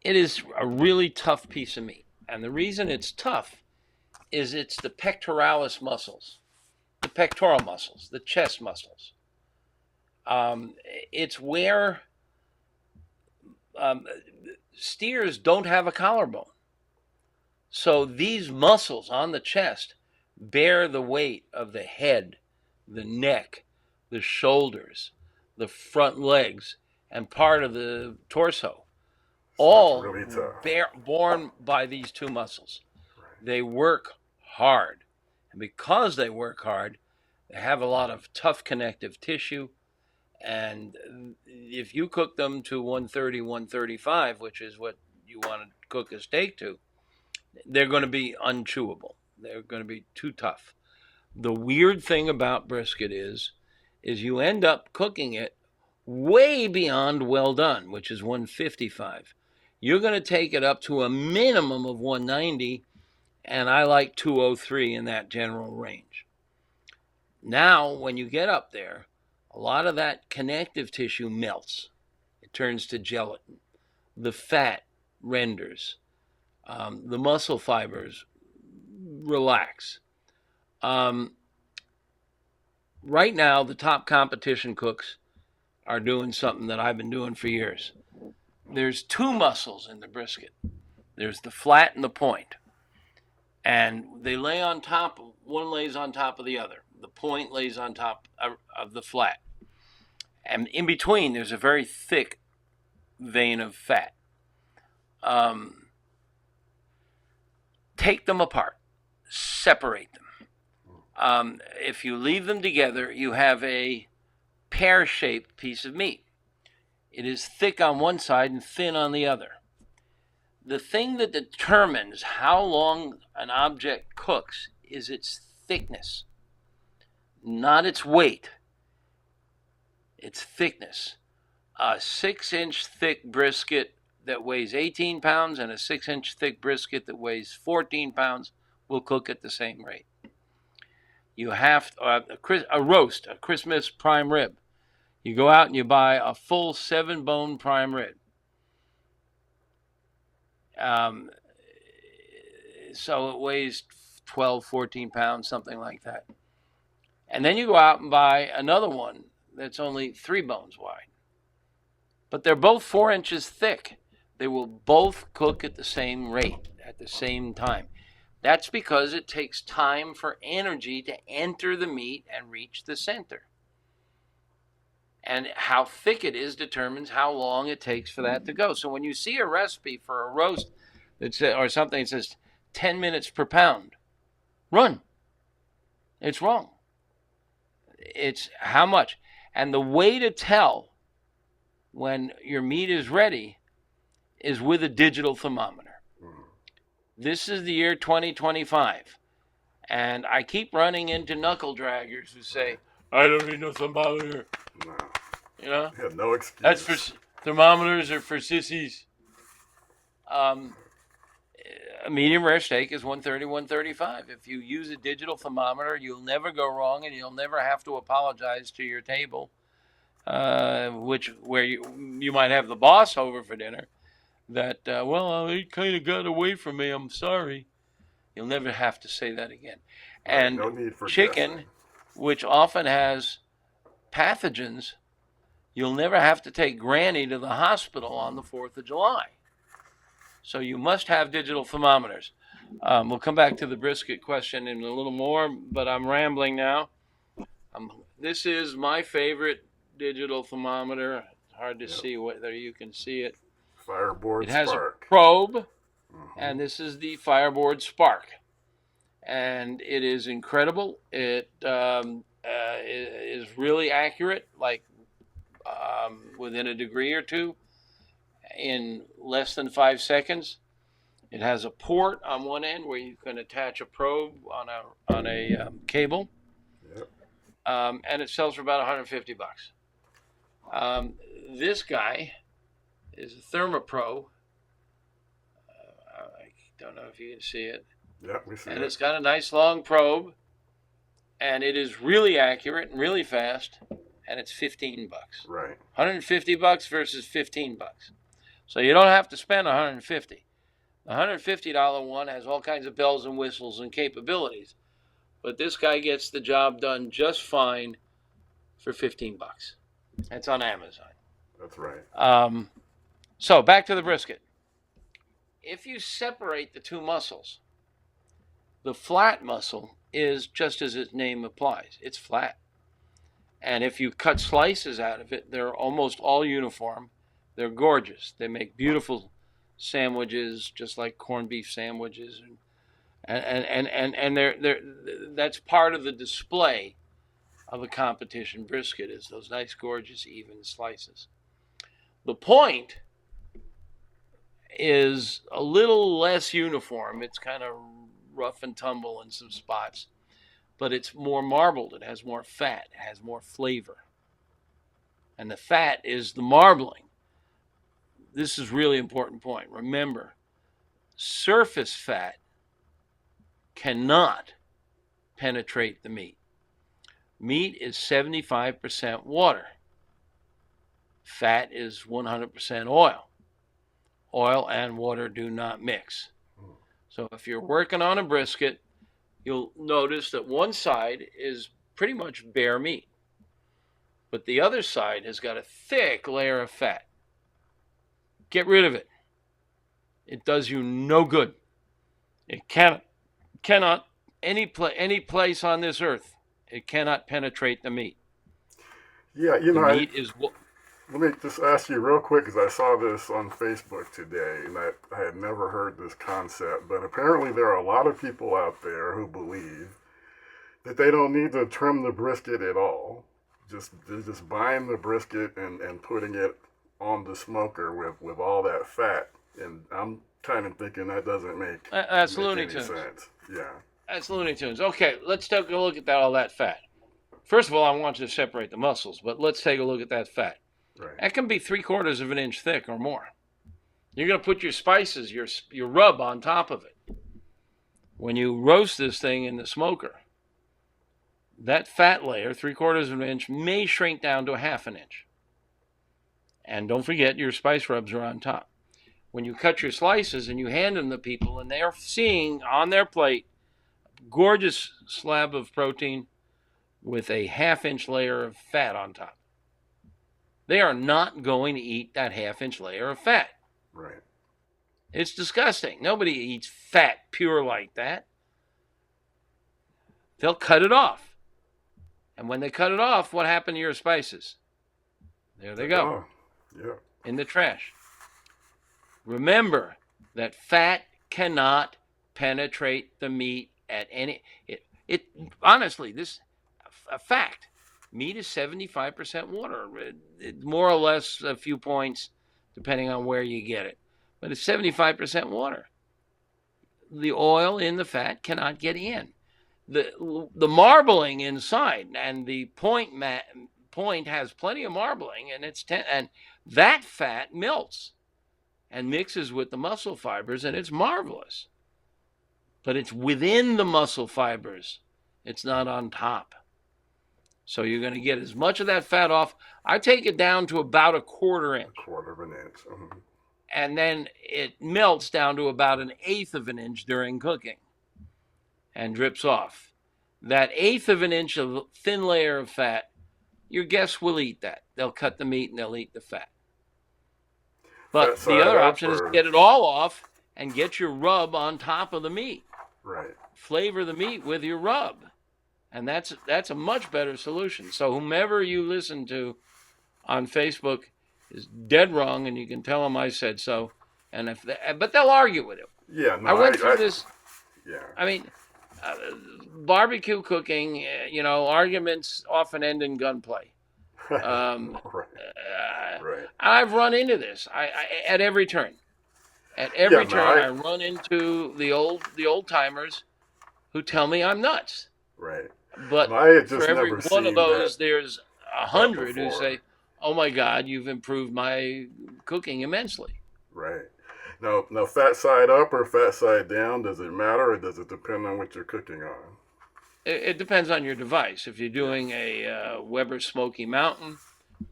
It is a really tough piece of meat, and the reason it's tough is it's the pectoralis muscles, the pectoral muscles, the chest muscles. It's where steers don't have a collarbone. So these muscles on the chest bear the weight of the head, the neck, the shoulders, the front legs, and part of the torso. All really tough. borne by these two muscles. Right. They work hard. And because they work hard, they have a lot of tough connective tissue. And if you cook them to 130, 135, which is what you want to cook a steak to, they're going to be unchewable. They're going to be too tough. The weird thing about brisket is you end up cooking it way beyond well done, which is 155. You're going to take it up to a minimum of 190, and I like 203 in that general range. Now, when you get up there, a lot of that connective tissue melts. It turns to gelatin. The fat renders. The muscle fibers relax. Right now, the top competition cooks are doing something that I've been doing for years. There's two muscles in the brisket. There's the flat and the point. And they lay on top, one lays on top of the other. The point lays on top of the flat. And in between, there's a very thick vein of fat. Take them apart. Separate them. If you leave them together, you have a pear-shaped piece of meat. It is thick on one side and thin on the other. The thing that determines how long an object cooks is its thickness, not its weight. Its thickness. A 6-inch thick brisket that weighs 18 pounds and a 6-inch thick brisket that weighs 14 pounds will cook at the same rate. You have a roast, a Christmas prime rib. You go out and you buy a full 7-bone prime rib. So it weighs 12, 14 pounds, something like that. And then you go out and buy another one that's only 3 bones wide. But they're both 4 inches thick. They will both cook at the same rate, at the same time. That's because it takes time for energy to enter the meat and reach the center. And how thick it is determines how long it takes for that to go. So when you see a recipe for a roast or something that says 10 minutes per pound, run. It's wrong. It's how much. And the way to tell when your meat is ready is with a digital thermometer. This is the year 2025. And I keep running into knuckle draggers who say, I don't need no thermometer. No. You know? Yeah, no excuse. That's for thermometers are for sissies. A medium rare steak is 130, 135. If you use a digital thermometer, you'll never go wrong, and you'll never have to apologize to your table, where you might have the boss over for dinner. That it kind of got away from me. I'm sorry. You'll never have to say that again. And no need for chicken, guessing. which often has pathogens, you'll never have to take Granny to the hospital on the 4th of July. So you must have digital thermometers. We'll come back to the brisket question in a little more, but I'm rambling now. This is my favorite digital thermometer. Hard to see whether you can see it. Fireboard It has Spark. a probe, and this is the Fireboard Spark. And it is incredible. It is really accurate, like within a degree or two, in less than 5 seconds. It has a port on one end where you can attach a probe on a cable, and it sells for about $150. This guy is a ThermoPro. I don't know if you can see it. Yeah, we see it. And it's got a nice long probe, and it is really accurate and really fast, and it's $15. Right. $150 versus $15. So you don't have to spend $150. The $150 one has all kinds of bells and whistles and capabilities, but this guy gets the job done just fine for $15. It's on Amazon. That's right. So back to the brisket. If you separate the two muscles, the flat muscle is just as its name applies. It's flat. And if you cut slices out of it, they're almost all uniform. They're gorgeous. They make beautiful sandwiches, just like corned beef sandwiches, and they're that's part of the display of a competition brisket, is those nice, gorgeous, even slices. The point is a little less uniform. It's kind of rough and tumble in some spots, but it's more marbled. It has more fat. It has more flavor. And the fat is the marbling. This is a really important point. Remember, surface fat cannot penetrate the meat. Meat is 75% water. Fat is 100% oil. Oil and water do not mix. So if you're working on a brisket, you'll notice that one side is pretty much bare meat, but the other side has got a thick layer of fat. Get rid of it. It does you no good. It cannot any place on this earth, it cannot penetrate the meat. Yeah, the meat is. Let me just ask you real quick, because I saw this on Facebook today, and I had never heard this concept, but apparently there are a lot of people out there who believe that they don't need to trim the brisket at all. They're just buying the brisket and putting it on the smoker with all that fat. And I'm kind of thinking that doesn't make Looney any Tunes. sense. Yeah. That's Looney Tunes. Okay, let's take a look at all that fat. First of all, I want you to separate the muscles, but let's take a look at that fat. Right. That can be 3/4 of an inch thick or more. You're going to put your spices, your rub on top of it. When you roast this thing in the smoker, that fat layer, 3/4 of an inch, may shrink down to 1/2 inch. And don't forget, your spice rubs are on top. When you cut your slices and you hand them to people, and they're seeing on their plate a gorgeous slab of protein with a 1/2 inch layer of fat on top, they are not going to eat that 1/2 inch layer of fat. Right. It's disgusting. Nobody eats fat pure like that. They'll cut it off. And when they cut it off, what happened to your spices? There they go. Oh, yeah. In the trash. Remember that fat cannot penetrate the meat at any. Honestly, this a fact. Meat is 75% water, more or less a few points, depending on where you get it. But it's 75% water. The oil in the fat cannot get in. The marbling inside, and the point has plenty of marbling, and and that fat melts and mixes with the muscle fibers, and it's marvelous. But it's within the muscle fibers. It's not on top. So you're going to get as much of that fat off. I take it down to about 1/4 inch. 1/4 of an inch. Mm-hmm. And then it melts down to about 1/8 of an inch during cooking and drips off. That 1/8 of an inch of thin layer of fat, your guests will eat that. They'll cut the meat and they'll eat the fat. But the other option is to get it all off and get your rub on top of the meat. Right. Flavor the meat with your rub. And that's a much better solution. So whomever you listen to on Facebook is dead wrong, and you can tell them I said so. And but they'll argue with it. Yeah, no, I went through this. Yeah. I mean, barbecue cooking, arguments often end in gunplay. Right. I've run into this. I at every turn. At every turn, I run into the old timers who tell me I'm nuts. Right. But for every one of those, there's 100 who say, "Oh my God, you've improved my cooking immensely." Right. Now, fat side up or fat side down, does it matter, or does it depend on what you're cooking on? It depends on your device. If you're doing a Weber Smoky Mountain,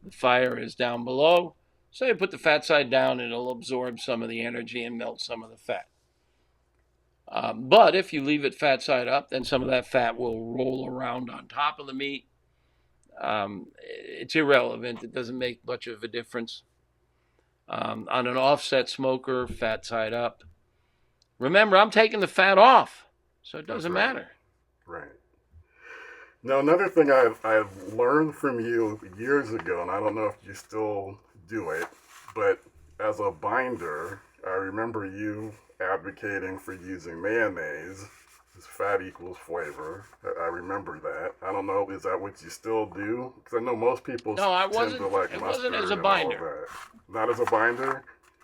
the fire is down below. So you put the fat side down, and it'll absorb some of the energy and melt some of the fat. But if you leave it fat side up, then some of that fat will roll around on top of the meat. It's irrelevant. It doesn't make much of a difference. On an offset smoker, fat side up. Remember, I'm taking the fat off, so it doesn't matter. Right. Now, another thing I've learned from you years ago, and I don't know if you still do it, but as a binder, I remember you advocating for using mayonnaise, because fat equals flavor. I remember that. I don't know, is that what you still do? Because I know most people tend to like mustard. It wasn't as a binder. Not as a binder?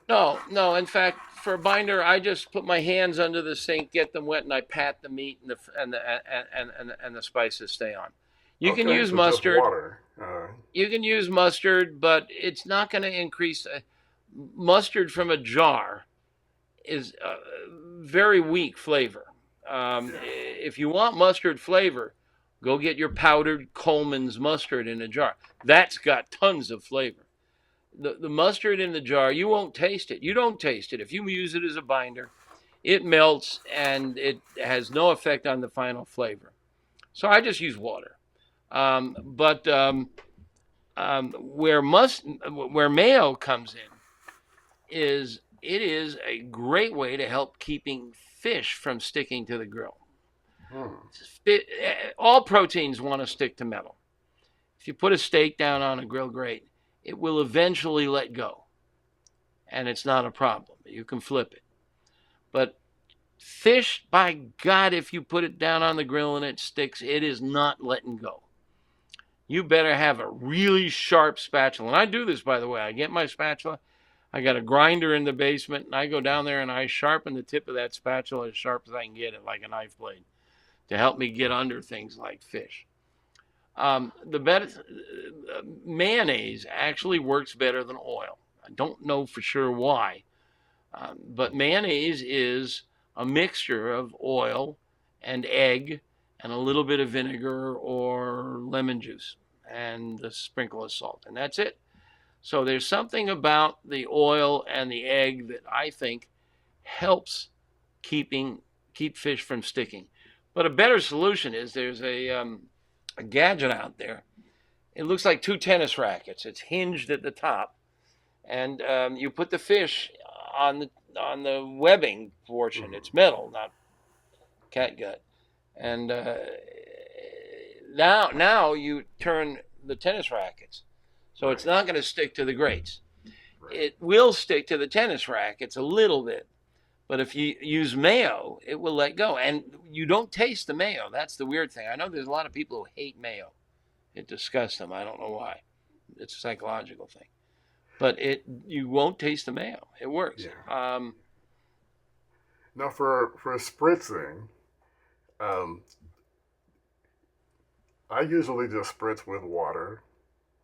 No. In fact, for a binder, I just put my hands under the sink, get them wet, and I pat the meat and the spices stay on. You can use mustard. Just water. You can use mustard, but it's not going to increase. Mustard from a jar is very weak flavor. If you want mustard flavor, go get your powdered Coleman's mustard in a jar. That's got tons of flavor. The mustard in the jar, you won't taste it. You don't taste it. If you use it as a binder, it melts and it has no effect on the final flavor. So I just use water. But where mayo comes in is it is a great way to help keeping fish from sticking to the grill. All proteins want to stick to metal. If you put a steak down on a grill grate, it will eventually let go, and it's not a problem. You can flip it. But fish, by God, if you put it down on the grill and it sticks, it is not letting go. You better have a really sharp spatula. And I do this, by the way. I get my spatula. I got a grinder in the basement, and I go down there and I sharpen the tip of that spatula as sharp as I can get it, like a knife blade, to help me get under things like fish. Mayonnaise actually works better than oil. I don't know for sure why, but mayonnaise is a mixture of oil and egg and a little bit of vinegar or lemon juice and a sprinkle of salt, and that's it. So there's something about the oil and the egg that I think helps keep fish from sticking. But a better solution is there's a gadget out there. It looks like two tennis rackets. It's hinged at the top, and you put the fish on the webbing portion. It's metal, not catgut. And now you turn the tennis rackets, so it's not going to stick to the grates. It will stick to the tennis rackets a little bit, but if you use mayo, it will let go. And you don't taste the mayo. That's the weird thing. I know there's a lot of people who hate mayo. It disgusts them. I don't know why. It's a psychological thing. But you won't taste the mayo. It works. Yeah. Now for spritzing, I usually just spritz with water.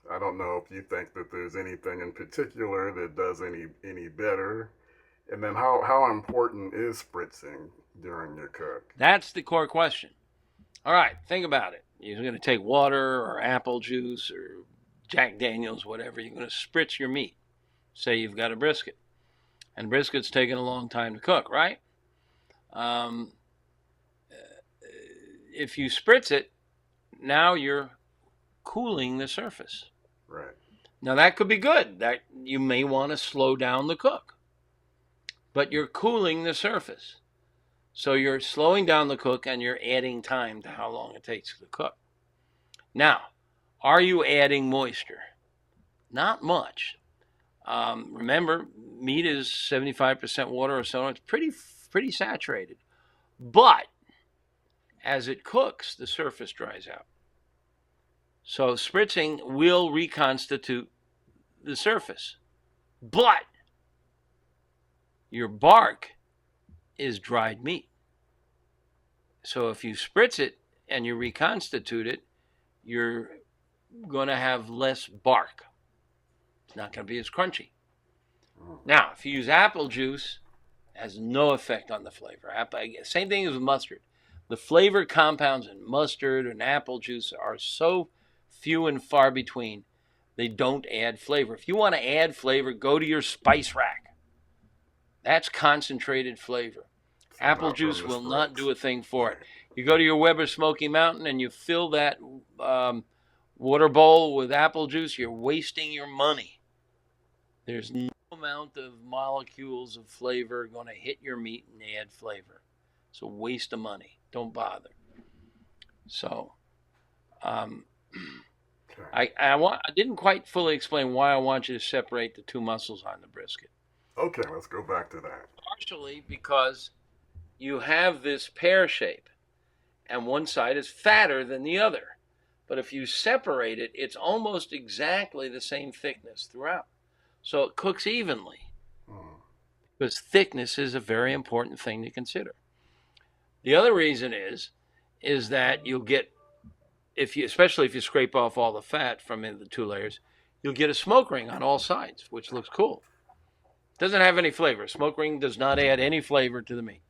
I don't know if you think that there's anything in particular that does any better. And then how important is spritzing during your cook? That's the core question. All right, think about it. You're going to take water or apple juice or Jack Daniels, whatever. You're going to spritz your meat. Say you've got a brisket. And brisket's taking a long time to cook, right? If you spritz it, now you're cooling the surface. Right. Now that could be good. That you may want to slow down the cook. but you're cooling the surface. So you're slowing down the cook and you're adding time to how long it takes to cook. Now, are you adding moisture? Not much. Remember, meat is 75% water or so. It's pretty saturated. But as it cooks, the surface dries out. So spritzing will reconstitute the surface. But your bark is dried meat. So if you spritz it and you reconstitute it, you're going to have less bark. It's not going to be as crunchy. Now, if you use apple juice, it has no effect on the flavor. Same thing as with mustard. The flavor compounds in mustard and apple juice are so few and far between, they don't add flavor. If you want to add flavor, go to your spice rack. That's concentrated flavor. Apple juice will not do a thing for it. You go to your Weber Smoky Mountain and you fill that water bowl with apple juice, you're wasting your money. There's no amount of molecules of flavor going to hit your meat and add flavor. It's a waste of money. Don't bother. So, I didn't quite fully explain why I want you to separate the two muscles on the brisket. Okay, let's go back to that. Partially because you have this pear shape, and one side is fatter than the other. But if you separate it, it's almost exactly the same thickness throughout. So it cooks evenly. Because thickness is a very important thing to consider. The other reason is that you'll get, especially if you scrape off all the fat from the two layers, you'll get a smoke ring on all sides, which looks cool. Doesn't have any flavor. Smoke ring does not add any flavor to the meat.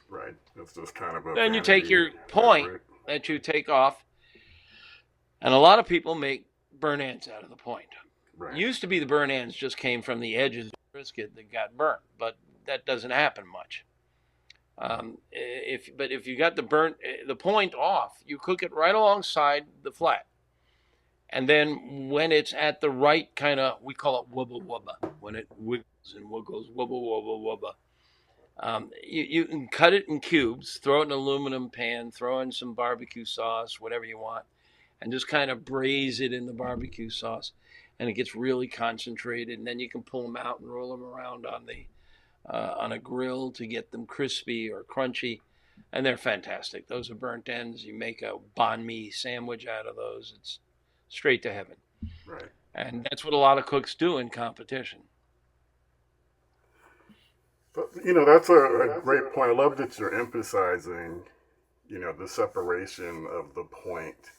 Right. It's just kind of a... Then you take your point that you take off, and a lot of people make burnt ends out of the point. Right. It used to be the burnt ends just came from the edges of the brisket that got burnt, but that doesn't happen much. If you got the point off, you cook it right alongside the flat. And then when it's at the right kind of, we call it wubba wubba, when it wiggles and wiggles, wubba wubba wubba. You can cut it in cubes, throw it in an aluminum pan, throw in some barbecue sauce, whatever you want, and just kind of braise it in the barbecue sauce. And it gets really concentrated, and then you can pull them out and roll them around on a grill to get them crispy or crunchy, and they're fantastic. Those are burnt ends. You make a banh mi sandwich out of those. It's straight to heaven. Right. And that's what a lot of cooks do in competition. But, that's a great point. I love that you're emphasizing, the separation of the point,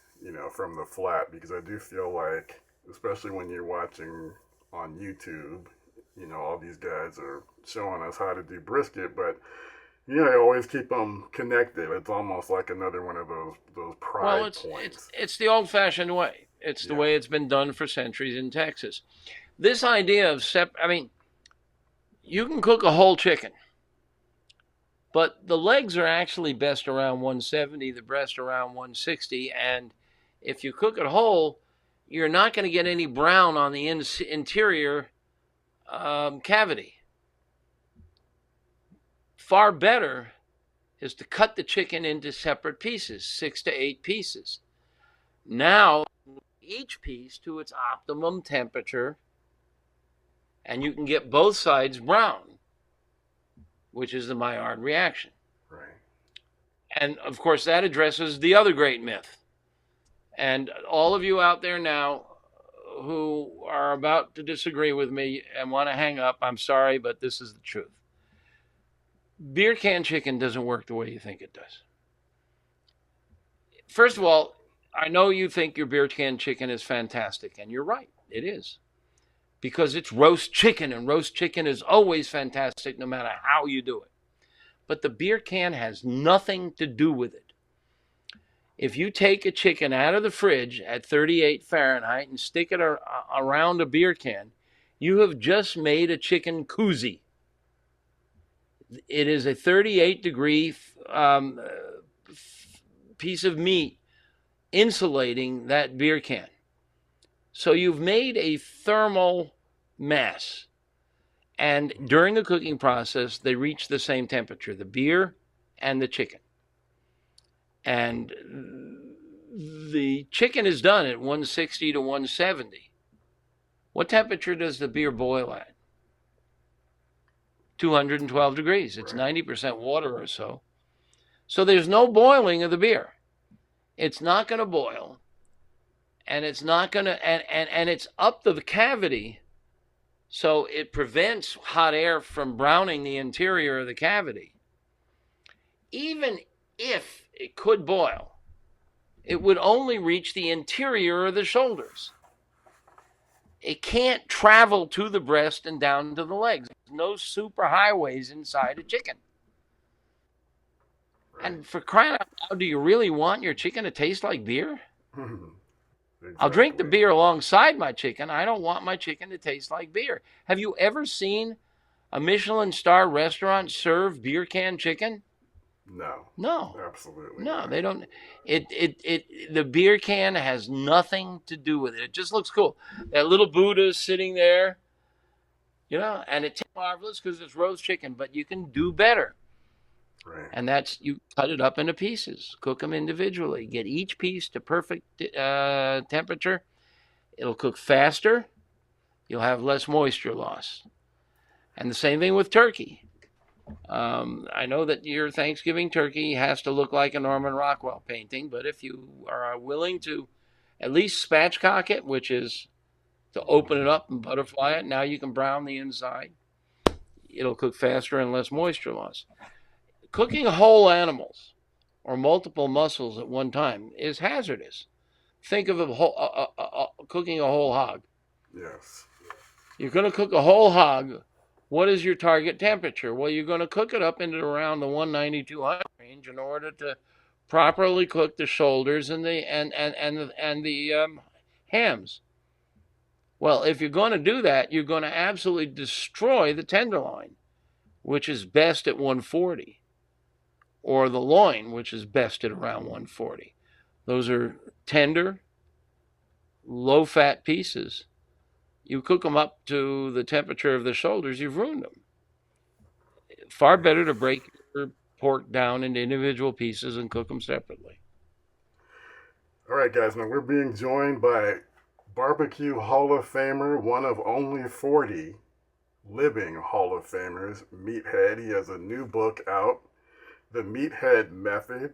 from the flat, because I do feel like, especially when you're watching on YouTube, all these guys are showing us how to do brisket, but they always keep them connected. It's almost like another one of those pride points. It's the old-fashioned way. It's the way it's been done for centuries in Texas. This idea of you can cook a whole chicken, but the legs are actually best around 170, the breast around 160, and if you cook it whole, you're not going to get any brown on the interior cavity. Far better is to cut the chicken into separate pieces, 6 to 8 pieces. Now, each piece to its optimum temperature, and you can get both sides brown, which is the Maillard reaction. Right. And, of course, that addresses the other great myth. And all of you out there now who are about to disagree with me and want to hang up, I'm sorry, but this is the truth. Beer can chicken doesn't work the way you think it does. First of all, I know you think your beer can chicken is fantastic, and you're right, it is. Because it's roast chicken, and roast chicken is always fantastic no matter how you do it. But the beer can has nothing to do with it. If you take a chicken out of the fridge at 38 Fahrenheit and stick it around a beer can, you have just made a chicken koozie. It is a 38-degree piece of meat insulating that beer can. So you've made a thermal mass. And during the cooking process, they reach the same temperature, the beer and the chicken. And the chicken is done at 160 to 170. What temperature does the beer boil at? 212 degrees. It's 90% water or so. So there's no boiling of the beer. It's not going to boil. And it's not going to, and it's up the cavity. So it prevents hot air from browning the interior of the cavity. Even if it could boil, it would only reach the interior of the shoulders. It can't travel to the breast and down to the legs. There's no superhighways inside a chicken. And for crying out loud, do you really want your chicken to taste like beer? Exactly. I'll drink the beer alongside my chicken. I don't want my chicken to taste like beer. Have you ever seen a Michelin star restaurant serve beer can chicken? No. Absolutely. No, they don't. The beer can has nothing to do with it. It just looks cool. That little Buddha sitting there, and it's marvelous because it's roast chicken, but you can do better. Right. And that's, you cut it up into pieces, cook them individually, get each piece to perfect temperature. It'll cook faster. You'll have less moisture loss. And the same thing with turkey. I know that your Thanksgiving turkey has to look like a Norman Rockwell painting, but if you are willing to at least spatchcock it, which is to open it up and butterfly it, now you can brown the inside. It'll cook faster and less moisture loss. Cooking whole animals or multiple muscles at one time is hazardous. Think of cooking a whole hog. Yes. You're going to cook a whole hog. What is your target temperature? Well, you're going to cook it up into around the 190, 200 range in order to properly cook the shoulders and the hams. Well, if you're going to do that, you're going to absolutely destroy the tenderloin, which is best at 140. Or the loin, which is best at around 140. Those are tender, low-fat pieces. You cook them up to the temperature of the shoulders, you've ruined them. Far better to break your pork down into individual pieces and cook them separately. All right, guys. Now we're being joined by Barbecue Hall of Famer, one of only 40 living Hall of Famers, Meathead. He has a new book out, The Meathead Method.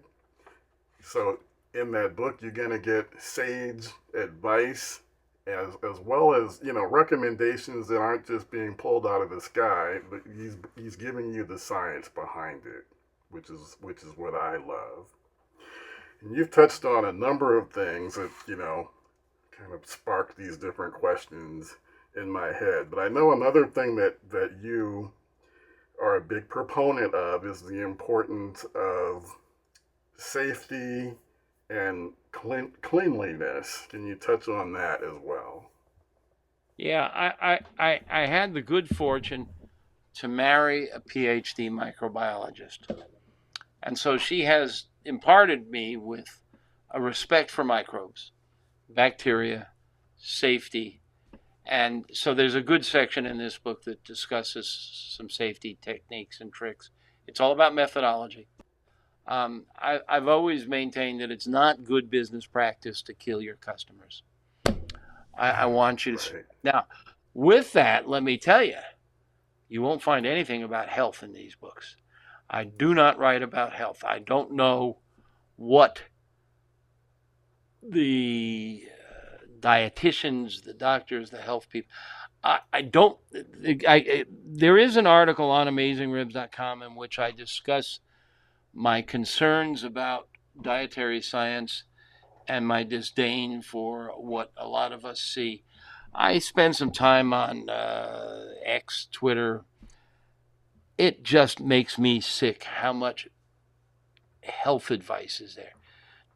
So in that book, you're going to get sage advice as well as, recommendations that aren't just being pulled out of the sky, but he's giving you the science behind it, which is what I love. And you've touched on a number of things that, kind of sparked these different questions in my head. But I know another thing that you are a big proponent of is the importance of safety and cleanliness. Can you touch on that as well? Yeah, I had the good fortune to marry a PhD microbiologist. And so she has imparted me with a respect for microbes, bacteria, safety. And so there's a good section in this book that discusses some safety techniques and tricks. It's all about methodology. I've always maintained that it's not good business practice to kill your customers. I want you to... Right. Now, with that, let me tell you, you won't find anything about health in these books. I do not write about health. I don't know what the dietitians, the doctors, the health people... there is an article on AmazingRibs.com in which I discuss my concerns about dietary science and my disdain for what a lot of us see. I spend some time on X, Twitter. It just makes me sick how much health advice is there.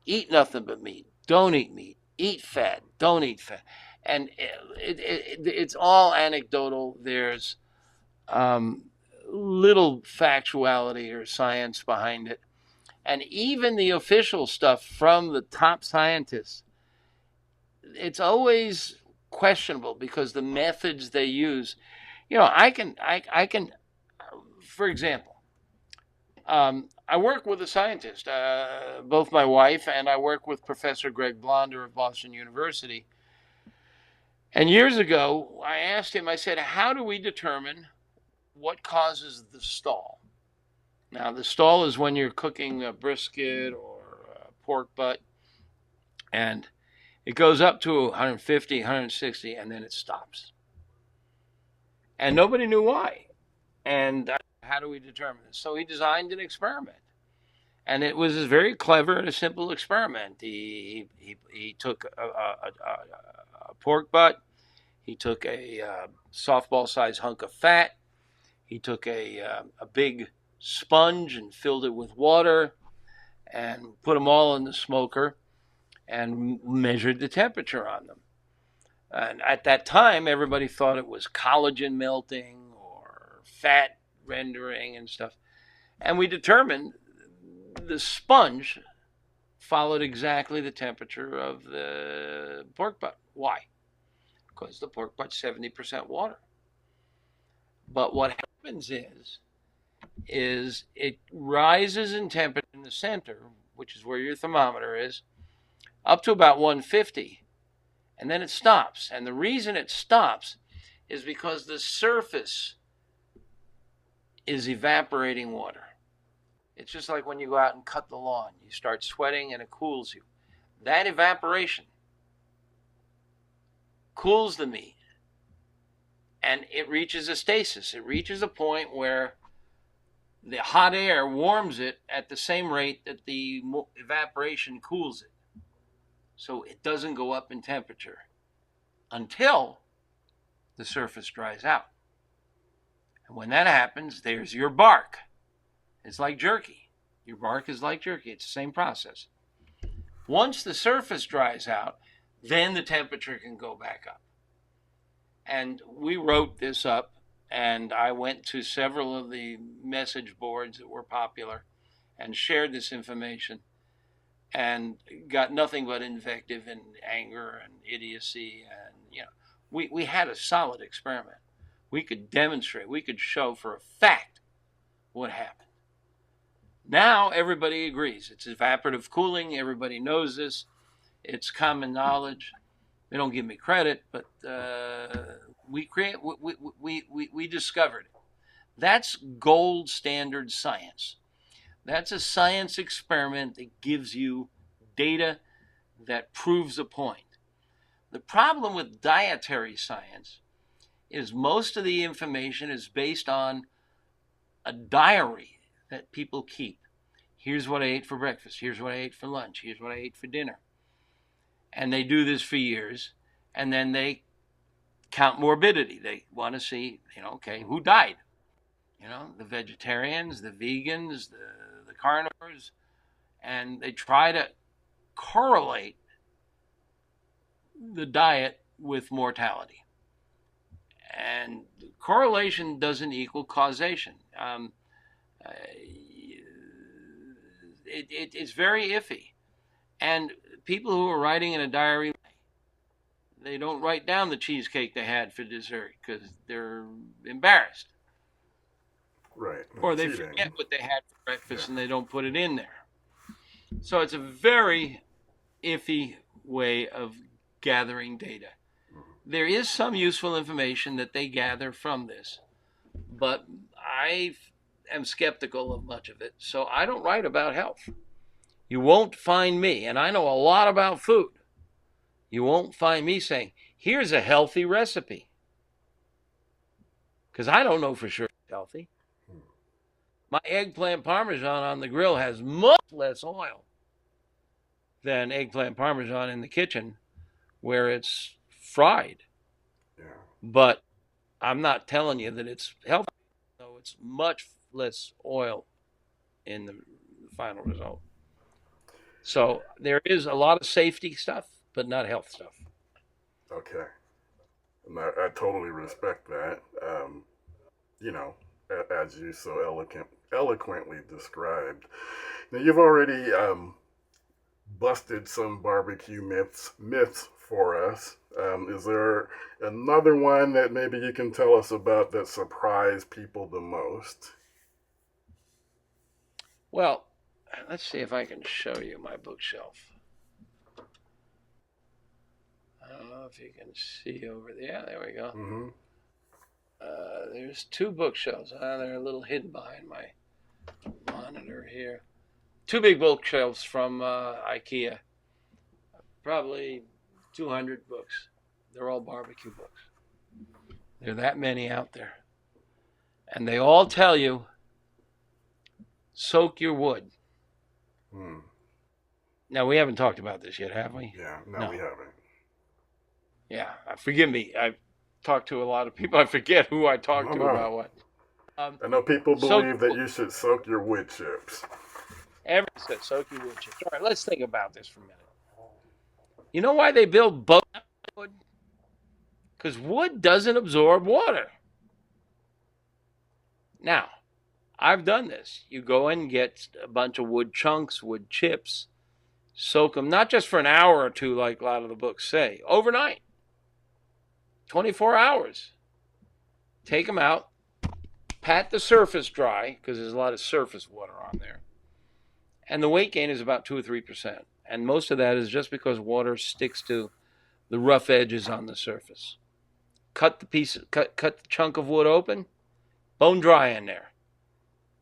Eat nothing but meat. Don't eat meat. Eat fat. Don't eat fat. And it's all anecdotal. There's little factuality or science behind it. And even the official stuff from the top scientists, it's always questionable because the methods they use, I can, for example, I work with a scientist, both my wife and I work with Professor Greg Blonder of Boston University. And years ago, I asked him, I said, how do we determine what causes the stall? Now, the stall is when you're cooking a brisket or a pork butt, and it goes up to 150, 160, and then it stops. And nobody knew why. And how do we determine this? So he designed an experiment. And it was a very clever and a simple experiment. He took a pork butt. He took a softball-sized hunk of fat. He took a big sponge and filled it with water and put them all in the smoker and measured the temperature on them. And at that time, everybody thought it was collagen melting or fat rendering and stuff. And we determined the sponge followed exactly the temperature of the pork butt. Why? Because the pork butt's 70% water. But what happens is it rises in temperature in the center, which is where your thermometer is, up to about 150, and then it stops. And the reason it stops is because the surface is evaporating water. It's just like when you go out and cut the lawn. You start sweating and it cools you. That evaporation cools the meat, and it reaches a stasis. It reaches a point where the hot air warms it at the same rate that the evaporation cools it. So it doesn't go up in temperature until the surface dries out. And when that happens, there's your bark. It's like jerky. Your bark is like jerky. It's the same process. Once the surface dries out, then the temperature can go back up. And we wrote this up, and I went to several of the message boards that were popular and shared this information and got nothing but invective and anger and idiocy. And, we had a solid experiment. We could demonstrate, we could show for a fact what happened. Now everybody agrees. It's evaporative cooling. Everybody knows this. It's common knowledge. They don't give me credit, but we discovered it. That's gold standard science. That's a science experiment that gives you data that proves a point. The problem with dietary science is most of the information is based on a diary that people keep. Here's what I ate for breakfast. Here's what I ate for lunch. Here's what I ate for dinner. And they do this for years, and then they count morbidity. They want to see, okay, who died? The vegetarians, the vegans, the carnivores, and they try to correlate the diet with mortality. And correlation doesn't equal causation. It's very iffy. And people who are writing in a diary, they don't write down the cheesecake they had for dessert because they're embarrassed. Right. Or they forget what they had for breakfast and they don't put it in there. So it's a very iffy way of gathering data. There is some useful information that they gather from this, but I am skeptical of much of it, so I don't write about health. You won't find me, and I know a lot about food. You won't find me saying, here's a healthy recipe. Because I don't know for sure it's healthy. My eggplant parmesan on the grill has much less oil than eggplant parmesan in the kitchen where it's fried. Yeah. But I'm not telling you that it's healthy. So it's much less oil in the final result. So there is a lot of safety stuff, but not health stuff. Okay. And I totally respect that. As you so eloquently described. Now, you've already busted some barbecue myths for us. Is there another one that maybe you can tell us about that surprised people the most? Well, let's see if I can show you my bookshelf. I don't know if you can see over there. Yeah, there we go. Mm-hmm. There's two bookshelves. They're a little hidden behind my monitor here. Two big bookshelves from IKEA. Probably 200 books. They're all barbecue books. There are that many out there. And they all tell you, soak your wood. Now, we haven't talked about this yet, have we? Yeah, no, we haven't. Yeah, forgive me. I've talked to a lot of people. I forget who I talked to about what. I know people believe that you should soak your wood chips. Everyone says soak your wood chips. All right, let's think about this for a minute. You know why they build boats out of wood? Because wood doesn't absorb water. Now, I've done this. You go and get a bunch of wood chunks, wood chips, soak them, not just for an hour or two like a lot of the books say, overnight. 24 hours. Take them out, pat the surface dry, because there's a lot of surface water on there. And the weight gain is about 2 or 3%. And most of that is just because water sticks to the rough edges on the surface. Cut the chunk of wood open, bone dry in there.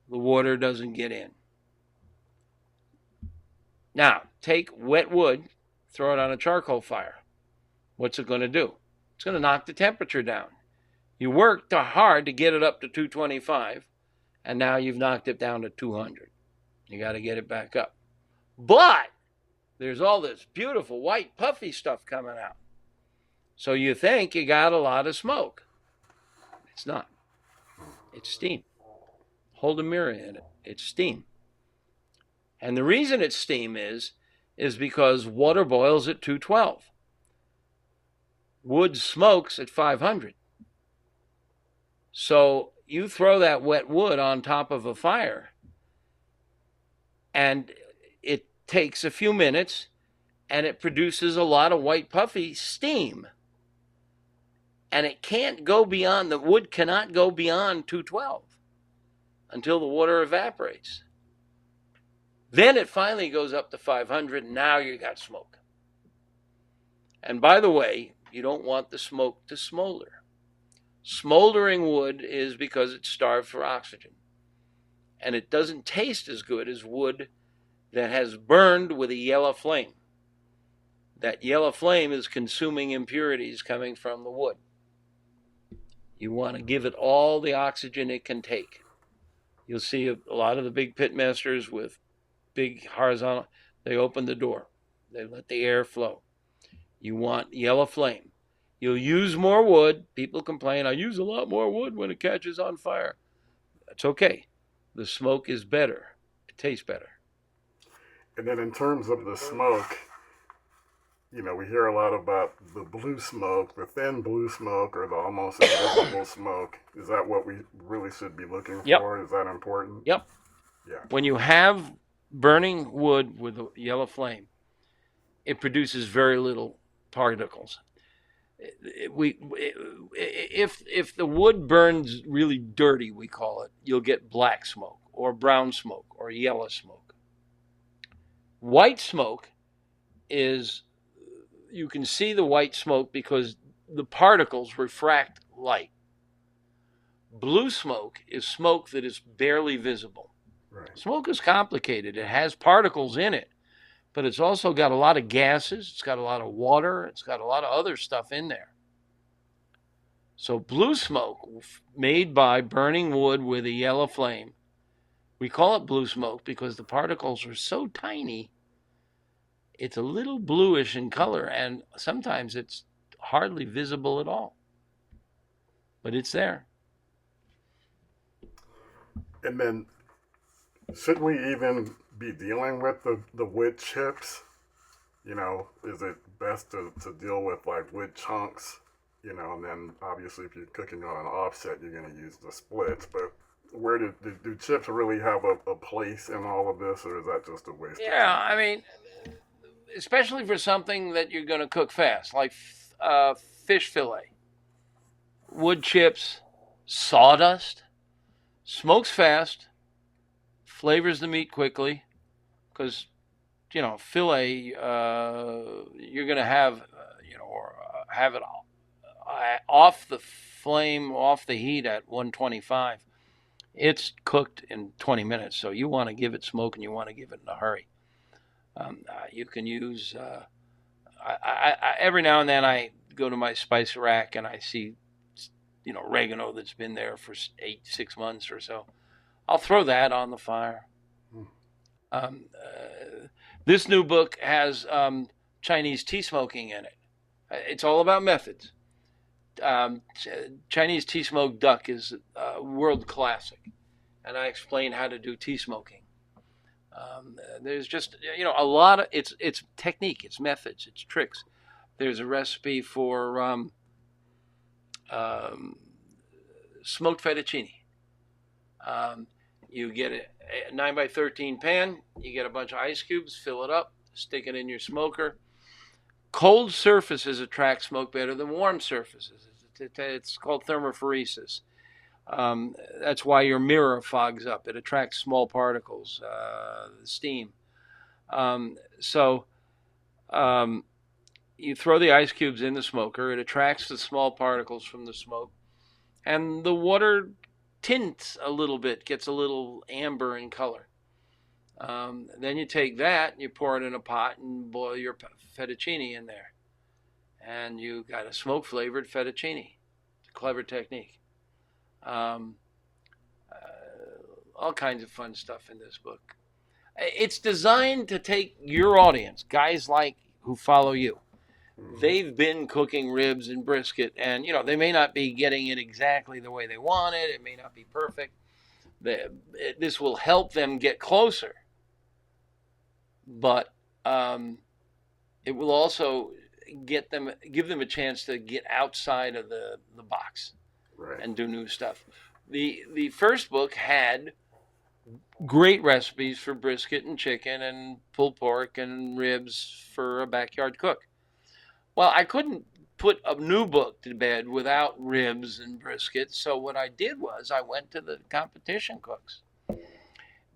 The water doesn't get in. Now, take wet wood, throw it on a charcoal fire. What's it going to do? It's going to knock the temperature down. You worked hard to get it up to 225, and now you've knocked it down to 200. You got to get it back up. But there's all this beautiful white puffy stuff coming out. So you think you got a lot of smoke. It's not. It's steam. Hold a mirror in it. It's steam. And the reason it's steam is because water boils at 212. Wood smokes at 500. So you throw that wet wood on top of a fire, and it takes a few minutes, and it produces a lot of white puffy steam. And it can't go beyond, the wood cannot go beyond 212 until the water evaporates. Then it finally goes up to 500, and now you got smoke. And by the way, you don't want the smoke to smolder. Smoldering wood is because it's starved for oxygen. And it doesn't taste as good as wood that has burned with a yellow flame. That yellow flame is consuming impurities coming from the wood. You want to give it all the oxygen it can take. You'll see a lot of the big pitmasters with big horizontal, they open the door. They let the air flow. You want yellow flame. You'll use more wood. People complain, I use a lot more wood when it catches on fire. That's okay. The smoke is better. It tastes better. And then in terms of the smoke, you know, we hear a lot about the blue smoke, the thin blue smoke, or the almost invisible smoke. Is that what we really should be looking for? Is that important? Yep. Yeah. When you have burning wood with a yellow flame, it produces very little particles. If the wood burns really dirty, we call it, you'll get black smoke or brown smoke or yellow smoke. White smoke is, you can see the white smoke because the particles refract light. Blue smoke is smoke that is barely visible. Right. Smoke is complicated. It has particles in it, but it's also got a lot of gases. It's got a lot of water. It's got a lot of other stuff in there. So blue smoke, made by burning wood with a yellow flame, we call it blue smoke because the particles are so tiny, it's a little bluish in color, and sometimes it's hardly visible at all. But it's there. And then, should we even be dealing with the wood chips? You know, is it best to deal with like wood chunks? You know, and then obviously if you're cooking on an offset, you're going to use the splits. But where do chips really have a place in all of this, or is that just a waste of time? Yeah, I mean, especially for something that you're going to cook fast, like fish fillet, wood chips, sawdust, smokes fast, flavors the meat quickly, because fillet, you're going to have, or have it off the flame, off the heat at 125. It's cooked in 20 minutes, so you want to give it smoke and you want to give it in a hurry. You can use, every now and then I go to my spice rack and I see, oregano that's been there for 6 months or so. I'll throw that on the fire. This new book has Chinese tea smoking in it. It's all about methods. Chinese tea smoked duck is a world classic, and I explain how to do tea smoking. There's just a lot of it's technique, it's methods, it's tricks. There's a recipe for smoked fettuccine. You get a 9x13 pan, you get a bunch of ice cubes, fill it up, stick it in your smoker. Cold surfaces attract smoke better than warm surfaces. It's called thermophoresis. That's why your mirror fogs up. It attracts small particles, steam. So you throw the ice cubes in the smoker. It attracts the small particles from the smoke. And the water tints a little bit, gets a little amber in color. Then you take that and you pour it in a pot and boil your fettuccine in there. And you got a smoke-flavored fettuccine. It's a clever technique. All kinds of fun stuff in this book. It's designed to take your audience, guys like who follow you. They've been cooking ribs and brisket, and they may not be getting it exactly the way they want it. It may not be perfect. This will help them get closer, but it will also give them a chance to get outside of the box, right, and do new stuff. The first book had great recipes for brisket and chicken and pulled pork and ribs for a backyard cook. Well, I couldn't put a new book to bed without ribs and brisket, so what I did was I went to the competition cooks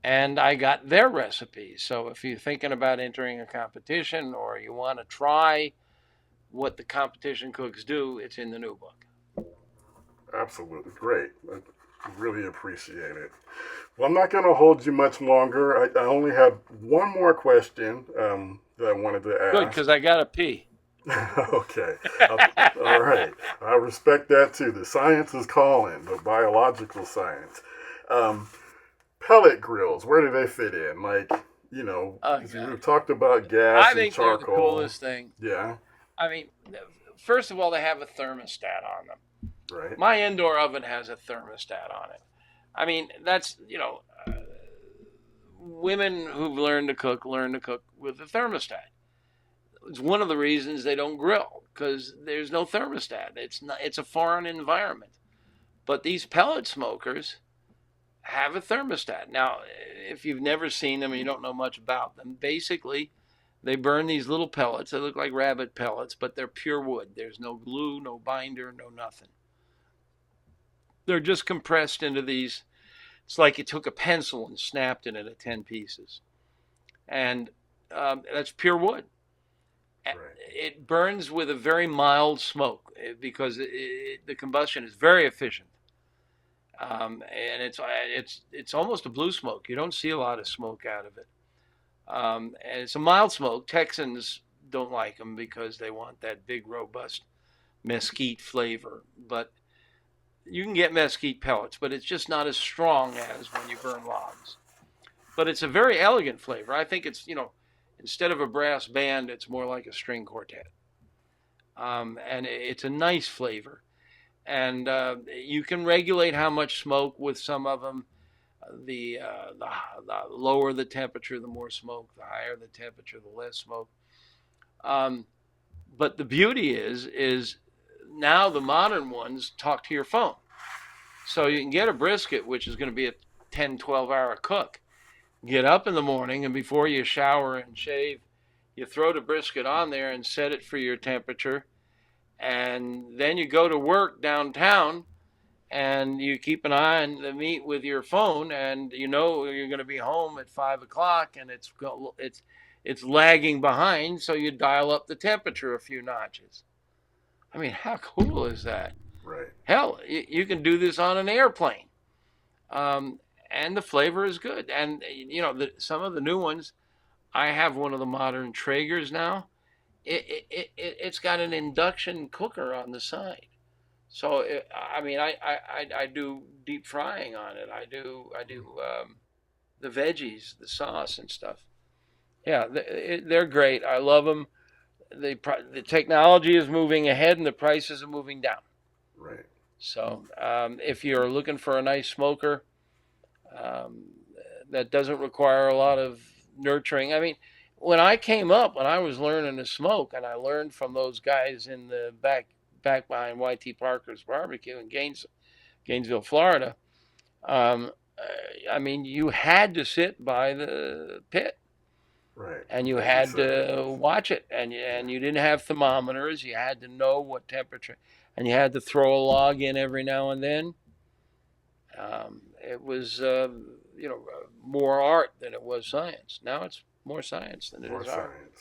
and I got their recipes. So if you're thinking about entering a competition or you want to try what the competition cooks do, it's in the new book. Absolutely. Great. I really appreciate it. Well, I'm not going to hold you much longer. I only have one more question that I wanted to ask. Good, because I got to pee. Okay. All right. I respect that too. The science is calling, the biological science. Pellet grills, where do they fit in? We've talked about gas I think and charcoal. They're the coolest thing. Yeah. I mean, first of all, they have a thermostat on them. Right. My indoor oven has a thermostat on it. I mean, that's, women who've learned to cook with a thermostat. It's one of the reasons they don't grill, because there's no thermostat. It's a foreign environment. But these pellet smokers have a thermostat. Now, if you've never seen them and you don't know much about them, basically they burn these little pellets. They look like rabbit pellets, but they're pure wood. There's no glue, no binder, no nothing. They're just compressed into these. It's like you took a pencil and snapped it into 10 pieces. And that's pure wood. Right. It burns with a very mild smoke because the combustion is very efficient. And it's almost a blue smoke. You don't see a lot of smoke out of it. And it's a mild smoke. Texans don't like them because they want that big, robust mesquite flavor. But you can get mesquite pellets, but it's just not as strong as when you burn logs. But it's a very elegant flavor. I think it's, instead of a brass band, it's more like a string quartet. And it's a nice flavor. And you can regulate how much smoke with some of them. The lower the temperature, the more smoke. The higher the temperature, the less smoke. But the beauty is now the modern ones talk to your phone. So you can get a brisket, which is going to be a 10, 12-hour cook. Get up in the morning, and before you shower and shave, you throw the brisket on there and set it for your temperature. and then you go to work downtown, and you keep an eye on the meat with your phone, and you know you're going to be home at 5 o'clock, and it's lagging behind, so you dial up the temperature a few notches. I mean, how cool is that? Right. Hell, you can do this on an airplane, and the flavor is good. And you know, some of the new ones. I have one of the modern Traegers now. It's got an induction cooker on the side. So I mean, I do deep frying on it. I do the veggies, the sauce and stuff. Yeah, they're great. I love them. The technology is moving ahead and the prices are moving down. Right. So if you're looking for a nice smoker um, that doesn't require a lot of nurturing, I mean, when I was learning to smoke, and I learned from those guys in the back behind YT Parker's barbecue in Gainesville, Florida. Um, I mean, you had to sit by the pit, Right. and you had to watch it, and you didn't have thermometers. You had to know what temperature, and you had to throw a log in every now and then. It was, more art than it was science. Now it's more science than it is art.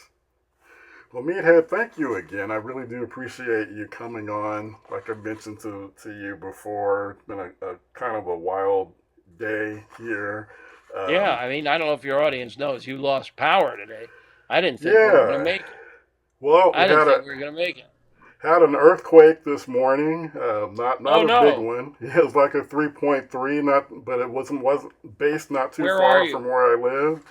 Well, Meathead, thank you again. I really do appreciate you coming on. Like I mentioned to you before, it's been a kind of a wild day here. Yeah, I mean, I don't know if your audience knows, you lost power today. I didn't think we were going to make it. Well, I didn't think we were going to make it. Had an earthquake this morning, not a big one. It was like a 3.3, but it wasn't based not too far from where I live.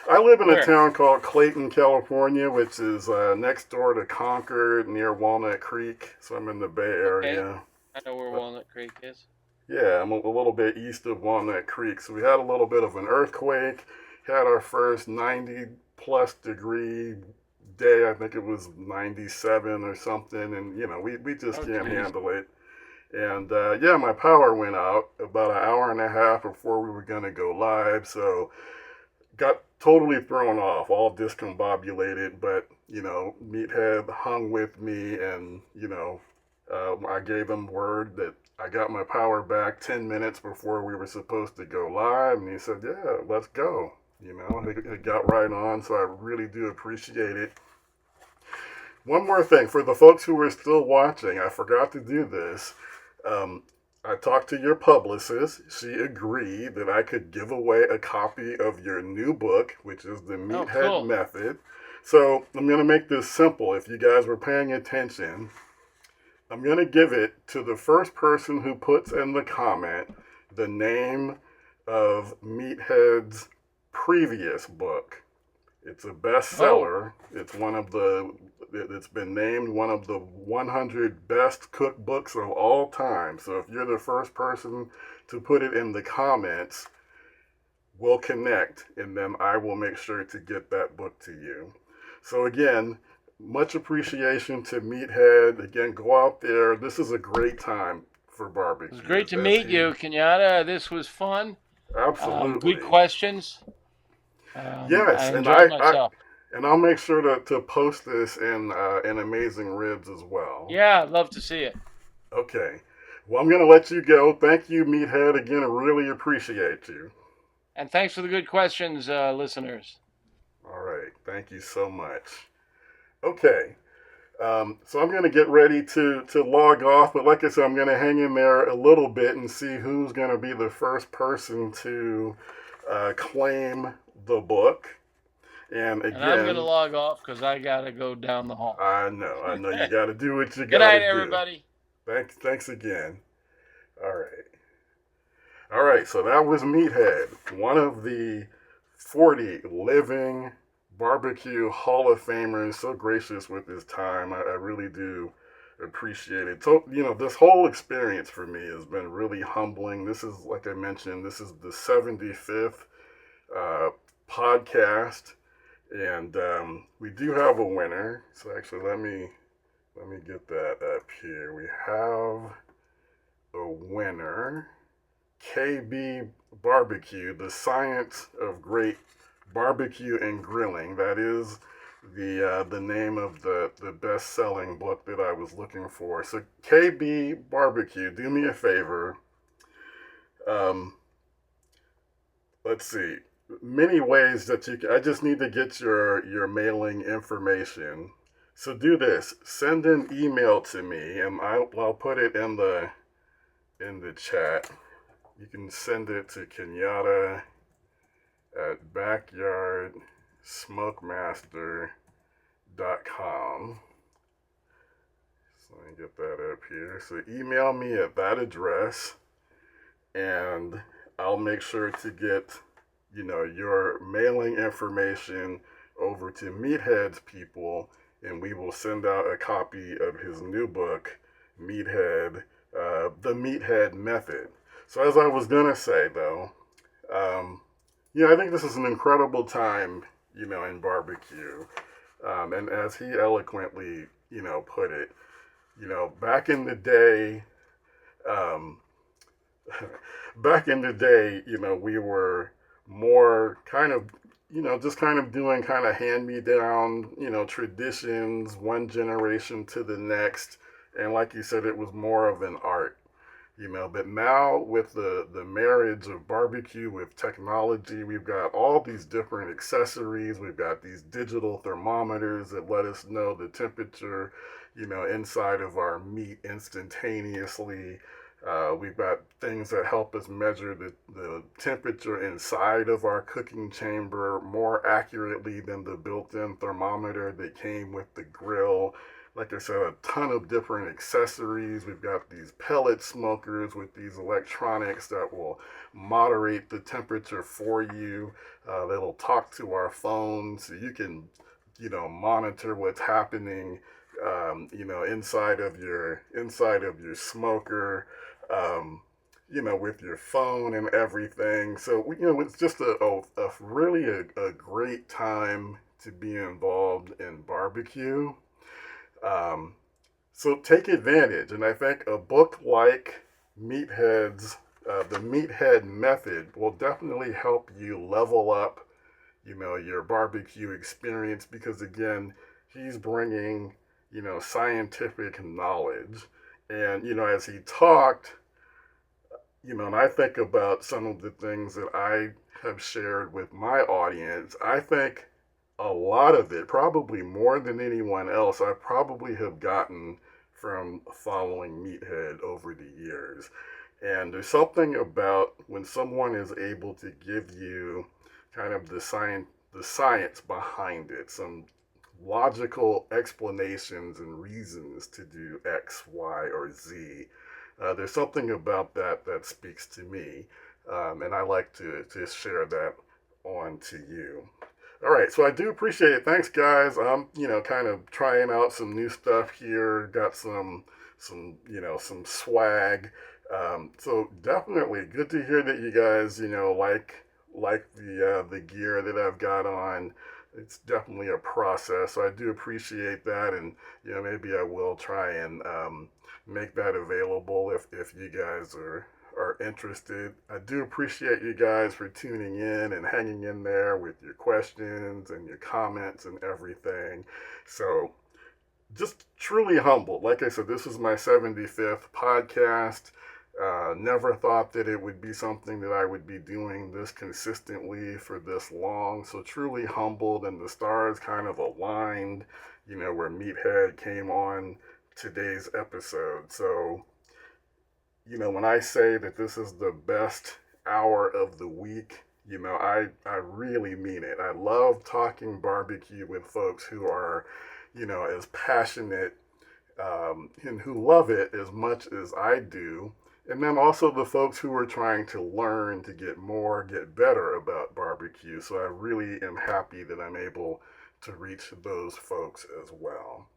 I live in a town called Clayton, California, which is next door to Concord, near Walnut Creek. So I'm in the Bay Area. Okay. I know where Walnut Creek is. Yeah, I'm a little bit east of Walnut Creek. So we had a little bit of an earthquake. Had our first 90-plus degree day. I think it was 97 or something. And, you know, we just can't handle it. And, my power went out about an hour and a half before we were going to go live. So got totally thrown off, all discombobulated, but, you know, Meathead hung with me, and, you know, I gave him word that I got my power back 10 minutes before we were supposed to go live, and he said, yeah, let's go. You know, it got right on, so I really do appreciate it. One more thing, for the folks who are still watching, I forgot to do this. I talked to your publicist. She agreed that I could give away a copy of your new book, which is the Meathead Method. So I'm going to make this simple. If you guys were paying attention, I'm going to give it to the first person who puts in the comment the name of Meathead's previous book. It's a bestseller. It's been named one of the 100 best cookbooks of all time. So if you're the first person to put it in the comments, we'll connect, and then I will make sure to get that book to you. So again, much appreciation to Meathead. Again, go out there. This is a great time for barbecue. It was great to meet you, Kenyatta. This was fun. Absolutely. Good questions. Yes, I enjoyed myself. And I'll make sure to post this in Amazing Ribs as well. Yeah, I'd love to see it. Okay. Well, I'm going to let you go. Thank you, Meathead. Again, I really appreciate you. And thanks for the good questions, listeners. All right. Thank you so much. Okay. So I'm going to get ready to log off. But like I said, I'm going to hang in there a little bit and see who's going to be the first person to claim the book. And again, I'm going to log off because I got to go down the hall. I know. You got to do what you got to do. Good night, everybody. Thanks again. All right. So that was Meathead, one of the 40 living barbecue Hall of Famers. So gracious with his time. I really do appreciate it. So, you know, this whole experience for me has been really humbling. This is, like I mentioned, this is the 75th podcast. And we do have a winner. So actually, let me get that up here. We have a winner, KB Barbecue, the science of great barbecue and grilling. That is the name of the best-selling book that I was looking for. So KB Barbecue, do me a favor. Um, let's see. Many ways that you can, I just need to get your mailing information. So do this. Send an email to me, and I'll put it in the chat. You can send it to Kenyatta at backyardsmokemaster.com. So let me get that up here. So email me at that address, and I'll make sure to get, your mailing information over to Meathead's people, and we will send out a copy of his new book, Meathead, the Meathead Method. So as I was gonna say though, I think this is an incredible time, in barbecue. And as he eloquently, put it, back in the day, um, we were more kind of, just kind of doing kind of hand-me-down, traditions, one generation to the next. And like you said, it was more of an art. But now with the marriage of barbecue with technology, we've got all these different accessories. We've got these digital thermometers that let us know the temperature, inside of our meat instantaneously. We've got things that help us measure the temperature inside of our cooking chamber more accurately than the built-in thermometer that came with the grill. Like I said, a ton of different accessories. We've got these pellet smokers with these electronics that will moderate the temperature for you. That'll talk to our phones so you can, monitor what's happening, inside of your smoker, with your phone and everything. So, it's just a really a great time to be involved in barbecue. So take advantage, and I think a book like Meathead's, the Meathead Method will definitely help you level up, your barbecue experience, because again, he's bringing, scientific knowledge. And, as he talked, and I think about some of the things that I have shared with my audience, I think a lot of it, probably more than anyone else, I probably have gotten from following Meathead over the years. And there's something about when someone is able to give you kind of the science behind it, some logical explanations and reasons to do X, Y, or Z. There's something about that speaks to me, and I like to share that on to you. All right, so I do appreciate it. Thanks, guys. I'm, kind of trying out some new stuff here. Got some swag. So definitely good to hear that you guys, like the gear that I've got on. It's definitely a process. So I do appreciate that, and maybe I will try and make that available if you guys are interested. I do appreciate you guys for tuning in and hanging in there with your questions and your comments and everything. So just truly humbled. Like I said, this is my 75th podcast. Never thought that it would be something that I would be doing this consistently for this long. So truly humbled, and the stars kind of aligned, where Meathead came on today's episode. So, when I say that this is the best hour of the week, I really mean it. I love talking barbecue with folks who are, as passionate and who love it as much as I do. And then also the folks who are trying to learn to get better about barbecue. So I really am happy that I'm able to reach those folks as well.